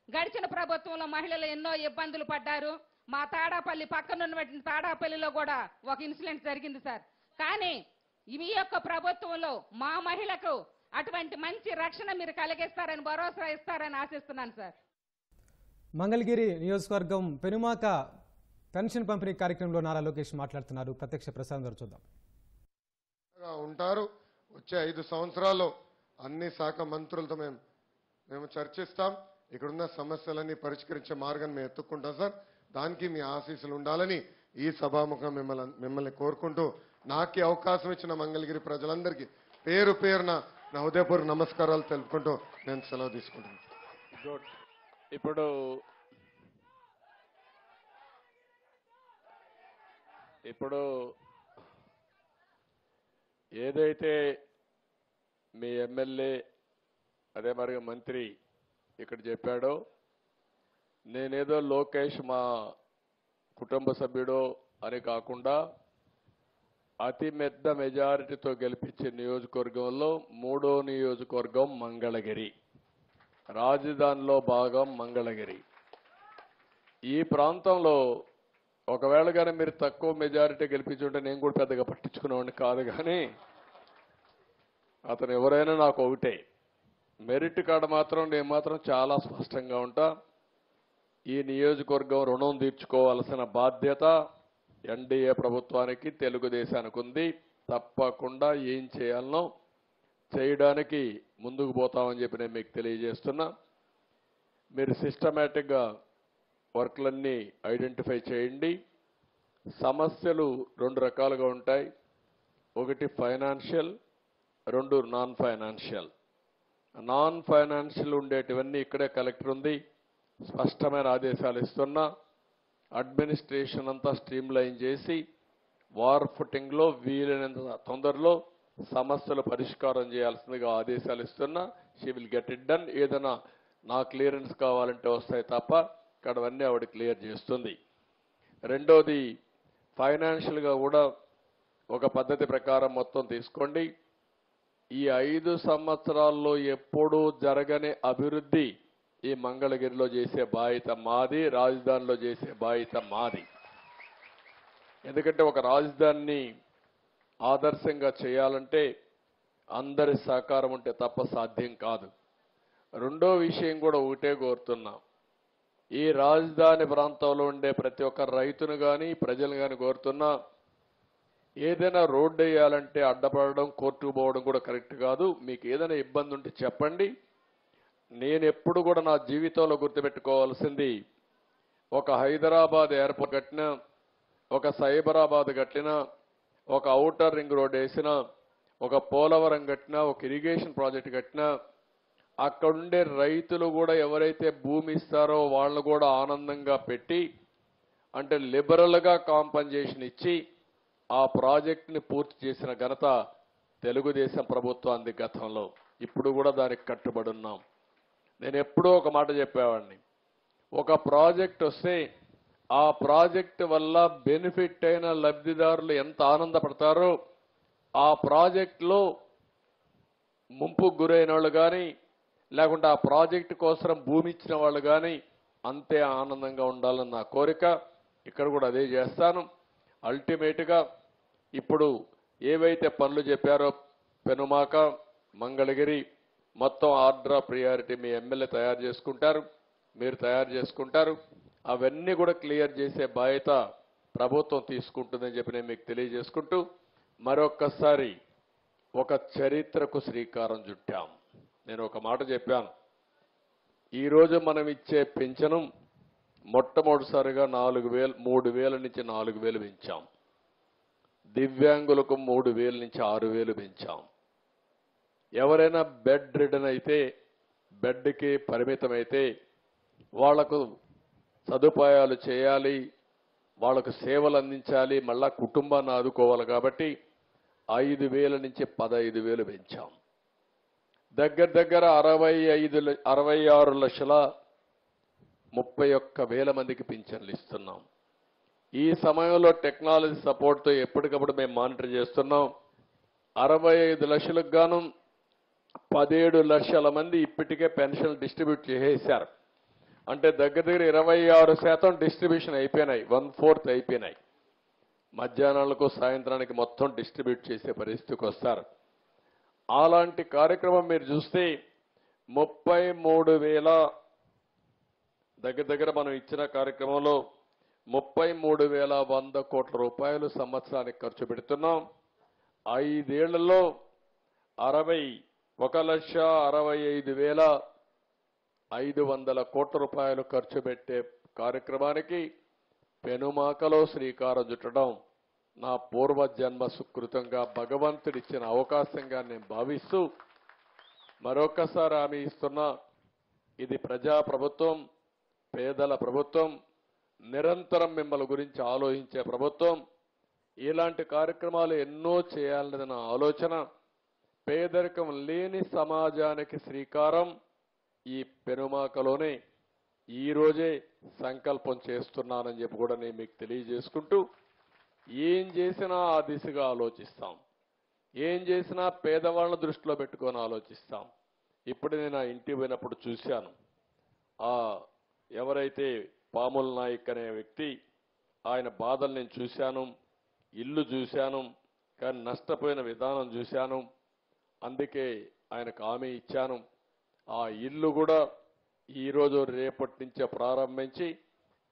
గడిచిన ప్రభుత్వంలో మహిళలు ఎన్నో ఇబ్బందులు పడ్డారు. మా తాడాపల్లి పక్కనున్నటువంటి తాడాపల్లిలో కూడా ఒక ఇన్సిడెంట్ జరిగింది సార్. కానీ మీ యొక్క ప్రభుత్వంలో మా మహిళకు అటువంటి మంచి రక్షణ మీరు కలిగిస్తారని భరోసా ఇస్తారని ఆశిస్తున్నాను సార్. మంగళగిరి నియోజకవర్గం పెనుమాక పెన్షన్ పంపిణీ కార్యక్రమంలో నారా లోకేష్ మాట్లాడుతున్నారు. ప్రత్యక్ష ప్రసారం ద్వారా చూద్దాం. ఉంటారు వచ్చే 5 సంవత్సరాల్లో అన్ని శాఖ మంత్రులతో మేము చర్చిస్తాం. ఇక్కడున్న సమస్యలన్నీ పరిష్కరించే మార్గాన్ని మేము ఎత్తుక్కుంటాం సార్. దానికి మీ ఆశీస్సులు ఉండాలని ఈ సభాముఖం మిమ్మల్ని కోరుకుంటూ, నాకు అవకాశం ఇచ్చిన మంగళగిరి ప్రజలందరికీ పేరు పేరున నా హృదయపూర్వక నమస్కారాలు తెలుపుకుంటూ నేను సెలవు తీసుకుంటాను. ఇప్పుడు ఏదైతే మీ ఎమ్మెల్యే అదే మరి మంత్రి ఇక్కడ చెప్పాడో, నేనేదో లోకేష్ మా కుటుంబ సభ్యుడో అని కాకుండా అతి పెద్ద మెజారిటీతో గెలిపించే నియోజకవర్గంలో 3వ నియోజకవర్గం మంగళగిరి, రాజధానిలో భాగం మంగళగిరి. ఈ ప్రాంతంలో ఒకవేళ కానీ మీరు తక్కువ మెజారిటీ గెలిపించుంటే నేను కూడా పెద్దగా పట్టించుకునేవాడిని కాదు, కానీ అతను ఎవరైనా నాకు ఒకటే. మెరిట్ కాడ మాత్రం నేను మాత్రం చాలా స్పష్టంగా ఉంటా. ఈ నియోజకవర్గం రుణం తీర్చుకోవాల్సిన బాధ్యత ఎన్డీఏ ప్రభుత్వానికి, తెలుగుదేశానికి ఉంది. తప్పకుండా ఏం చేయాలనో చేయడానికి ముందుకు పోతామని చెప్పి నేను మీకు తెలియజేస్తున్నా. మీరు సిస్టమేటిక్గా వర్క్లన్నీ ఐడెంటిఫై చేయండి. సమస్యలు 2 రకాలుగా ఉంటాయి. ఒకటి financial, 2 non financial. Non financial ఉండేటివన్నీ ఇక్కడే కలెక్టర్ ఉంది, స్పష్టమైన ఆదేశాలు ఇస్తున్నా. అడ్మినిస్ట్రేషన్ అంతా స్ట్రీమ్లైన్ చేసి వార్ ఫుటింగ్లో వీలైనంత తొందరలో సమస్యలు పరిష్కారం చేయాల్సిందిగా ఆదేశాలు ఇస్తున్నా. She will get it done. ఏదైనా నా క్లియరెన్స్ కావాలంటే వస్తాయి తప్ప ఇక్కడవన్నీ ఆవిడ క్లియర్ చేస్తుంది. రెండోది ఫైనాన్షియల్గా కూడా ఒక పద్ధతి ప్రకారం మొత్తం తీసుకోండి. ఈ 5 సంవత్సరాల్లో ఎప్పుడూ జరగని అభివృద్ధి ఈ మంగళగిరిలో చేసే బాధ్యత మాది, రాజధానిలో చేసే బాధ్యత మాది. ఎందుకంటే ఒక రాజధానిని ఆదర్శంగా చేయాలంటే అందరి సహకారం ఉంటే తప్ప సాధ్యం కాదు. రెండో విషయం కూడా ఒకటే కోరుతున్నా, ఈ రాజధాని ప్రాంతంలో ఉండే ప్రతి ఒక్క రైతును కానీ ప్రజలు కానీ కోరుతున్నా, ఏదైనా రోడ్డు వేయాలంటే అడ్డపడడం, కోర్టుకు పోవడం కూడా కరెక్ట్ కాదు. మీకు ఏదైనా ఇబ్బంది ఉంటే చెప్పండి. నేను ఎప్పుడు కూడా నా జీవితంలో గుర్తుపెట్టుకోవాల్సింది, ఒక హైదరాబాద్ ఎయిర్పోర్ట్ కట్టినా, ఒక సైబరాబాద్ కట్టినా, ఒక ఔటర్ రింగ్ రోడ్ వేసినా, ఒక పోలవరం కట్టినా, ఒక ఇరిగేషన్ ప్రాజెక్ట్ కట్టినా, అక్కడుండే రైతులు కూడా ఎవరైతే భూమి ఇస్తారో వాళ్ళు కూడా ఆనందంగా పెట్టి, అంటే లిబరల్గా కాంపన్సేషన్ ఇచ్చి ఆ ప్రాజెక్టుని పూర్తి చేసిన ఘనత తెలుగుదేశం ప్రభుత్వానికి గతంలో. ఇప్పుడు కూడా దానికి కట్టుబడి ఉన్నాం. నేను ఎప్పుడూ ఒక మాట చెప్పేవాడిని, ఒక ప్రాజెక్ట్ వస్తే ఆ ప్రాజెక్టు వల్ల బెనిఫిట్ అయిన లబ్ధిదారులు ఎంత ఆనందపడతారో, ఆ ప్రాజెక్టులో ముంపుకు గురైన వాళ్ళు కానీ లేకుంటే ఆ ప్రాజెక్టు కోసం భూమి ఇచ్చిన వాళ్ళు కానీ అంతే ఆనందంగా ఉండాలని నా కోరిక. ఇక్కడ కూడా అదే చేస్తాను. అల్టిమేట్గా ఇప్పుడు ఏవైతే పనులు చెప్పారో పెనుమాక, మంగళగిరి మొత్తం order of priority me MLA తయారు చేసుకుంటారు, మీరు తయారు చేసుకుంటారు. అవన్నీ కూడా క్లియర్ చేసే బాధ్యత ప్రభుత్వం తీసుకుంటుందని చెప్పి నేను మీకు తెలియజేసుకుంటూ మరొక్కసారి ఒక చరిత్రకు శ్రీకారం చుట్టాం. నేను ఒక మాట చెప్పాను, ఈరోజు మనం ఇచ్చే పింఛను మొట్టమొదటిసారిగా 3,000 నుంచి 4,000 పెంచాం. దివ్యాంగులకు 3,000 నుంచి 6,000 పెంచాం. ఎవరైనా బెడ్ రిడన్ అయితే, బెడ్కి పరిమితమైతే వాళ్లకు సదుపాయాలు చేయాలి, వాళ్లకు సేవలు అందించాలి, మళ్ళా కుటుంబాన్ని ఆదుకోవాలి. కాబట్టి 5,000 నుంచి 15,000 పెంచాం. దగ్గర 66,31,000 మందికి పింఛన్లు ఇస్తున్నాం. ఈ సమయంలో టెక్నాలజీ సపోర్ట్తో ఎప్పటికప్పుడు మేము మానిటర్ చేస్తున్నాం. 65 లక్షలకు గాను 17 లక్షల మంది ఇప్పటికే పెన్షన్లు డిస్ట్రిబ్యూట్ చేసేశారు. అంటే దగ్గర 26% డిస్ట్రిబ్యూషన్ అయిపోయినాయి, 1/4 అయిపోయినాయి. మధ్యాహ్నాలకు సాయంత్రానికి మొత్తం డిస్ట్రిబ్యూట్ చేసే పరిస్థితికి వస్తారు. అలాంటి కార్యక్రమం మీరు చూస్తే 33,000 దగ్గర మనం ఇచ్చిన కార్యక్రమంలో 33,100 కోట్ల రూపాయలు సంవత్సరానికి ఖర్చు పెడుతున్నాం. 5 ఏళ్లలో 1,65,500 కోట్ల రూపాయలు ఖర్చు పెట్టే కార్యక్రమానికి పెనుమాకలో శ్రీకారం చుట్టడం నా పూర్వజన్మ సుకృతంగా భగవంతుడిచ్చిన అవకాశంగా నేను భావిస్తూ మరొకసారి హామీ ఇస్తున్నా, ఇది ప్రజా ప్రభుత్వం, పేదల ప్రభుత్వం, నిరంతరం మిమ్మల్ని గురించి ఆలోచించే ప్రభుత్వం. ఇలాంటి కార్యక్రమాలు ఎన్నో చేయాలనేది నా ఆలోచన. పేదరికం లేని సమాజానికి శ్రీకారం ఈ పెనుమాకలోనే ఈ రోజే సంకల్పం చేస్తున్నానని చెప్పి కూడా నేను మీకు తెలియజేసుకుంటూ, ఏం చేసినా ఆ దిశగా ఆలోచిస్తాం, ఏం చేసినా పేదవాళ్ళ దృష్టిలో పెట్టుకొని ఆలోచిస్తాం. ఇప్పుడు నేను ఆ ఇంటికి పోయినప్పుడు చూశాను, ఆ ఎవరైతే పాముల నాయక్ అనే వ్యక్తి, ఆయన బాధలు నేను చూశాను, ఇల్లు చూశాను, కానీ నష్టపోయిన విధానం చూశాను. అందుకే ఆయనకు హామీ ఇచ్చాను, ఆ ఇల్లు కూడా ఈరోజు రేపటి నుంచే ప్రారంభించి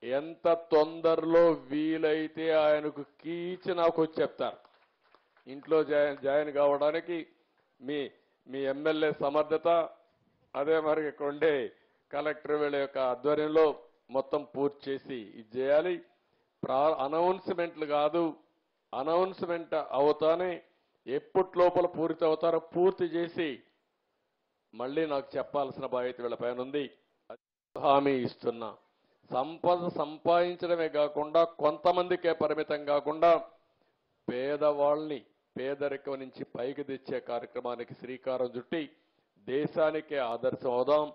ఎంత తొందరలో వీలైతే ఆయనకు కీ ఇచ్చి నాకు వచ్చి చెప్తారు. ఇంట్లో జాయిన్ కావడానికి మీ ఎమ్మెల్యే సమర్థత, అదే మరి ఇక్కడ ఉండే కలెక్టర్ వీళ్ళ యొక్క ఆధ్వర్యంలో మొత్తం పూర్తి చేసి ఇది చేయాలి. అనౌన్స్మెంట్లు కాదు, అనౌన్స్మెంట్ అవుతానే ఎప్పటి లోపల పూర్తి అవుతారో పూర్తి చేసి మళ్ళీ నాకు చెప్పాల్సిన బాధ్యత వీళ్ళ పైన ఉంది. హామీ ఇస్తున్నా. సంపద సంపాదించడమే కాకుండా కొంతమందికే పరిమితం కాకుండా పేదవాళ్ళని పేదరికం నుంచి పైకి తెచ్చే కార్యక్రమానికి శ్రీకారం చుట్టి దేశానికే ఆదర్శం అవుదాం.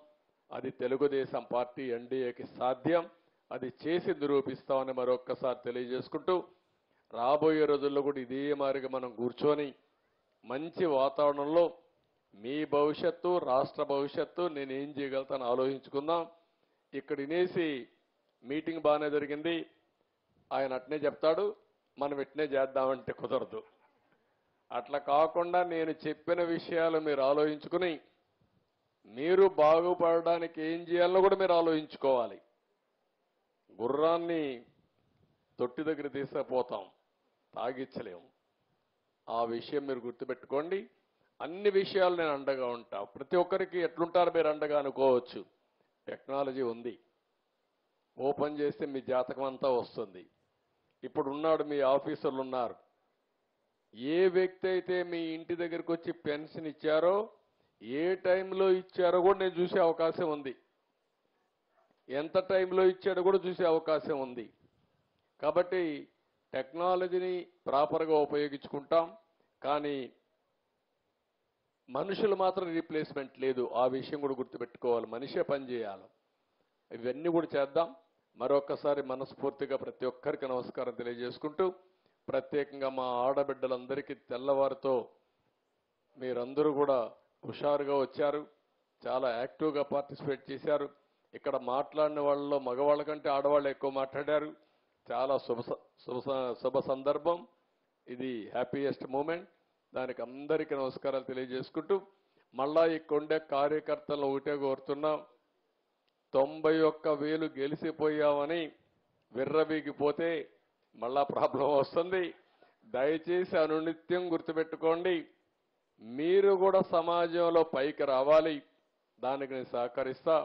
అది తెలుగుదేశం పార్టీ ఎన్డీఏకి సాధ్యం. అది చేసి నిరూపిస్తామని మరొక్కసారి తెలియజేసుకుంటూ, రాబోయే రోజుల్లో కూడా ఇదే మాదిరిగా మనం కూర్చొని మంచి వాతావరణంలో మీ భవిష్యత్తు, రాష్ట్ర భవిష్యత్తు నేనేం చేయగలుగుతాను ఆలోచించుకుందాం. ఇక్కడ వినేసి మీటింగ్ బాగానే జరిగింది, ఆయన అట్నే చెప్తాడు, మనం ఇట్నే చేద్దామంటే కుదరదు. అట్లా కాకుండా నేను చెప్పిన విషయాలు మీరు ఆలోచించుకుని మీరు బాగుపడడానికి ఏం చేయాలో కూడా మీరు ఆలోచించుకోవాలి. గుర్రాన్ని తొట్టి దగ్గర తీసుకుపోతాం, తాగించలేము. ఆ విషయం మీరు గుర్తుపెట్టుకోండి. అన్ని విషయాలు నేను అండగా ఉంటా. ప్రతి ఒక్కరికి ఎట్లుంటారు మీరు అండగా అనుకోవచ్చు. టెక్నాలజీ ఉంది, ఓపెన్ చేస్తే మీ జాతకం అంతా వస్తుంది. ఇప్పుడు ఉన్నాడు, మీ ఆఫీసర్లు ఉన్నారు. ఏ వ్యక్తి అయితే మీ ఇంటి దగ్గరికి వచ్చి పెన్షన్ ఇచ్చారో, ఏ టైంలో ఇచ్చారో కూడా నేను చూసే అవకాశం ఉంది. ఎంత టైంలో ఇచ్చాడో కూడా చూసే అవకాశం ఉంది. కాబట్టి టెక్నాలజీని ప్రాపర్గా ఉపయోగించుకుంటాం, కానీ మనుషులు మాత్రం రీప్లేస్మెంట్ లేదు. ఆ విషయం కూడా గుర్తుపెట్టుకోవాలి. మనిషే పని చేయాలి. ఇవన్నీ కూడా చేద్దాం. మరొకసారి మనస్ఫూర్తిగా ప్రతి ఒక్కరికి నమస్కారం తెలియజేసుకుంటూ, ప్రత్యేకంగా మా ఆడబిడ్డలందరికీ తెల్లవారితో మీరందరూ కూడా హుషారుగా వచ్చారు, చాలా యాక్టివ్గా పార్టిసిపేట్ చేశారు. ఇక్కడ మాట్లాడిన వాళ్ళలో మగవాళ్ళ కంటే ఆడవాళ్ళు ఎక్కువ మాట్లాడారు. చాలా శుభ సందర్భం ఇది, హ్యాపీయెస్ట్ మూమెంట్. దానికి అందరికీ నమస్కారాలు తెలియజేసుకుంటూ, మళ్ళా ఈ కొండే కార్యకర్తలను ఒకటే కోరుతున్నాం, 91,000 గెలిచిపోయామని విర్రవీగిపోతే మళ్ళా ప్రాబ్లం వస్తుంది. దయచేసి అనునిత్యం గుర్తుపెట్టుకోండి, మీరు కూడా సమాజంలో పైకి రావాలి. దానికి నేను సహకరిస్తా.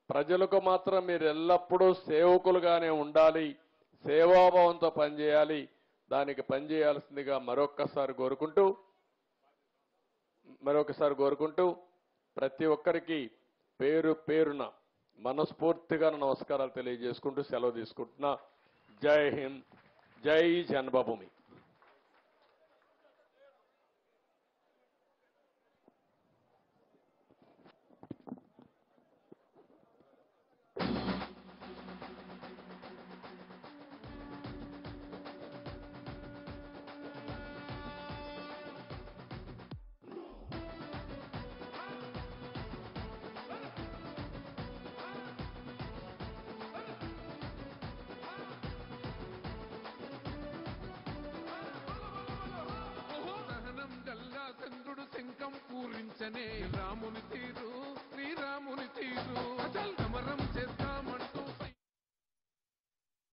ప్రజలకు మాత్రం మీరు ఎల్లప్పుడూ సేవకులుగానే ఉండాలి, సేవాభావంతో పనిచేయాలి. దానికి పనిచేయాల్సిందిగా మరొకసారి కోరుకుంటూ ప్రతి ఒక్కరికి పేరు పేరున మనస్ఫూర్తిగా నమస్కారాలు తెలియజేసుకుంటూ సెలవు తీసుకుంటున్నా. జై హింద్, జై జన్మభూమి. రాముని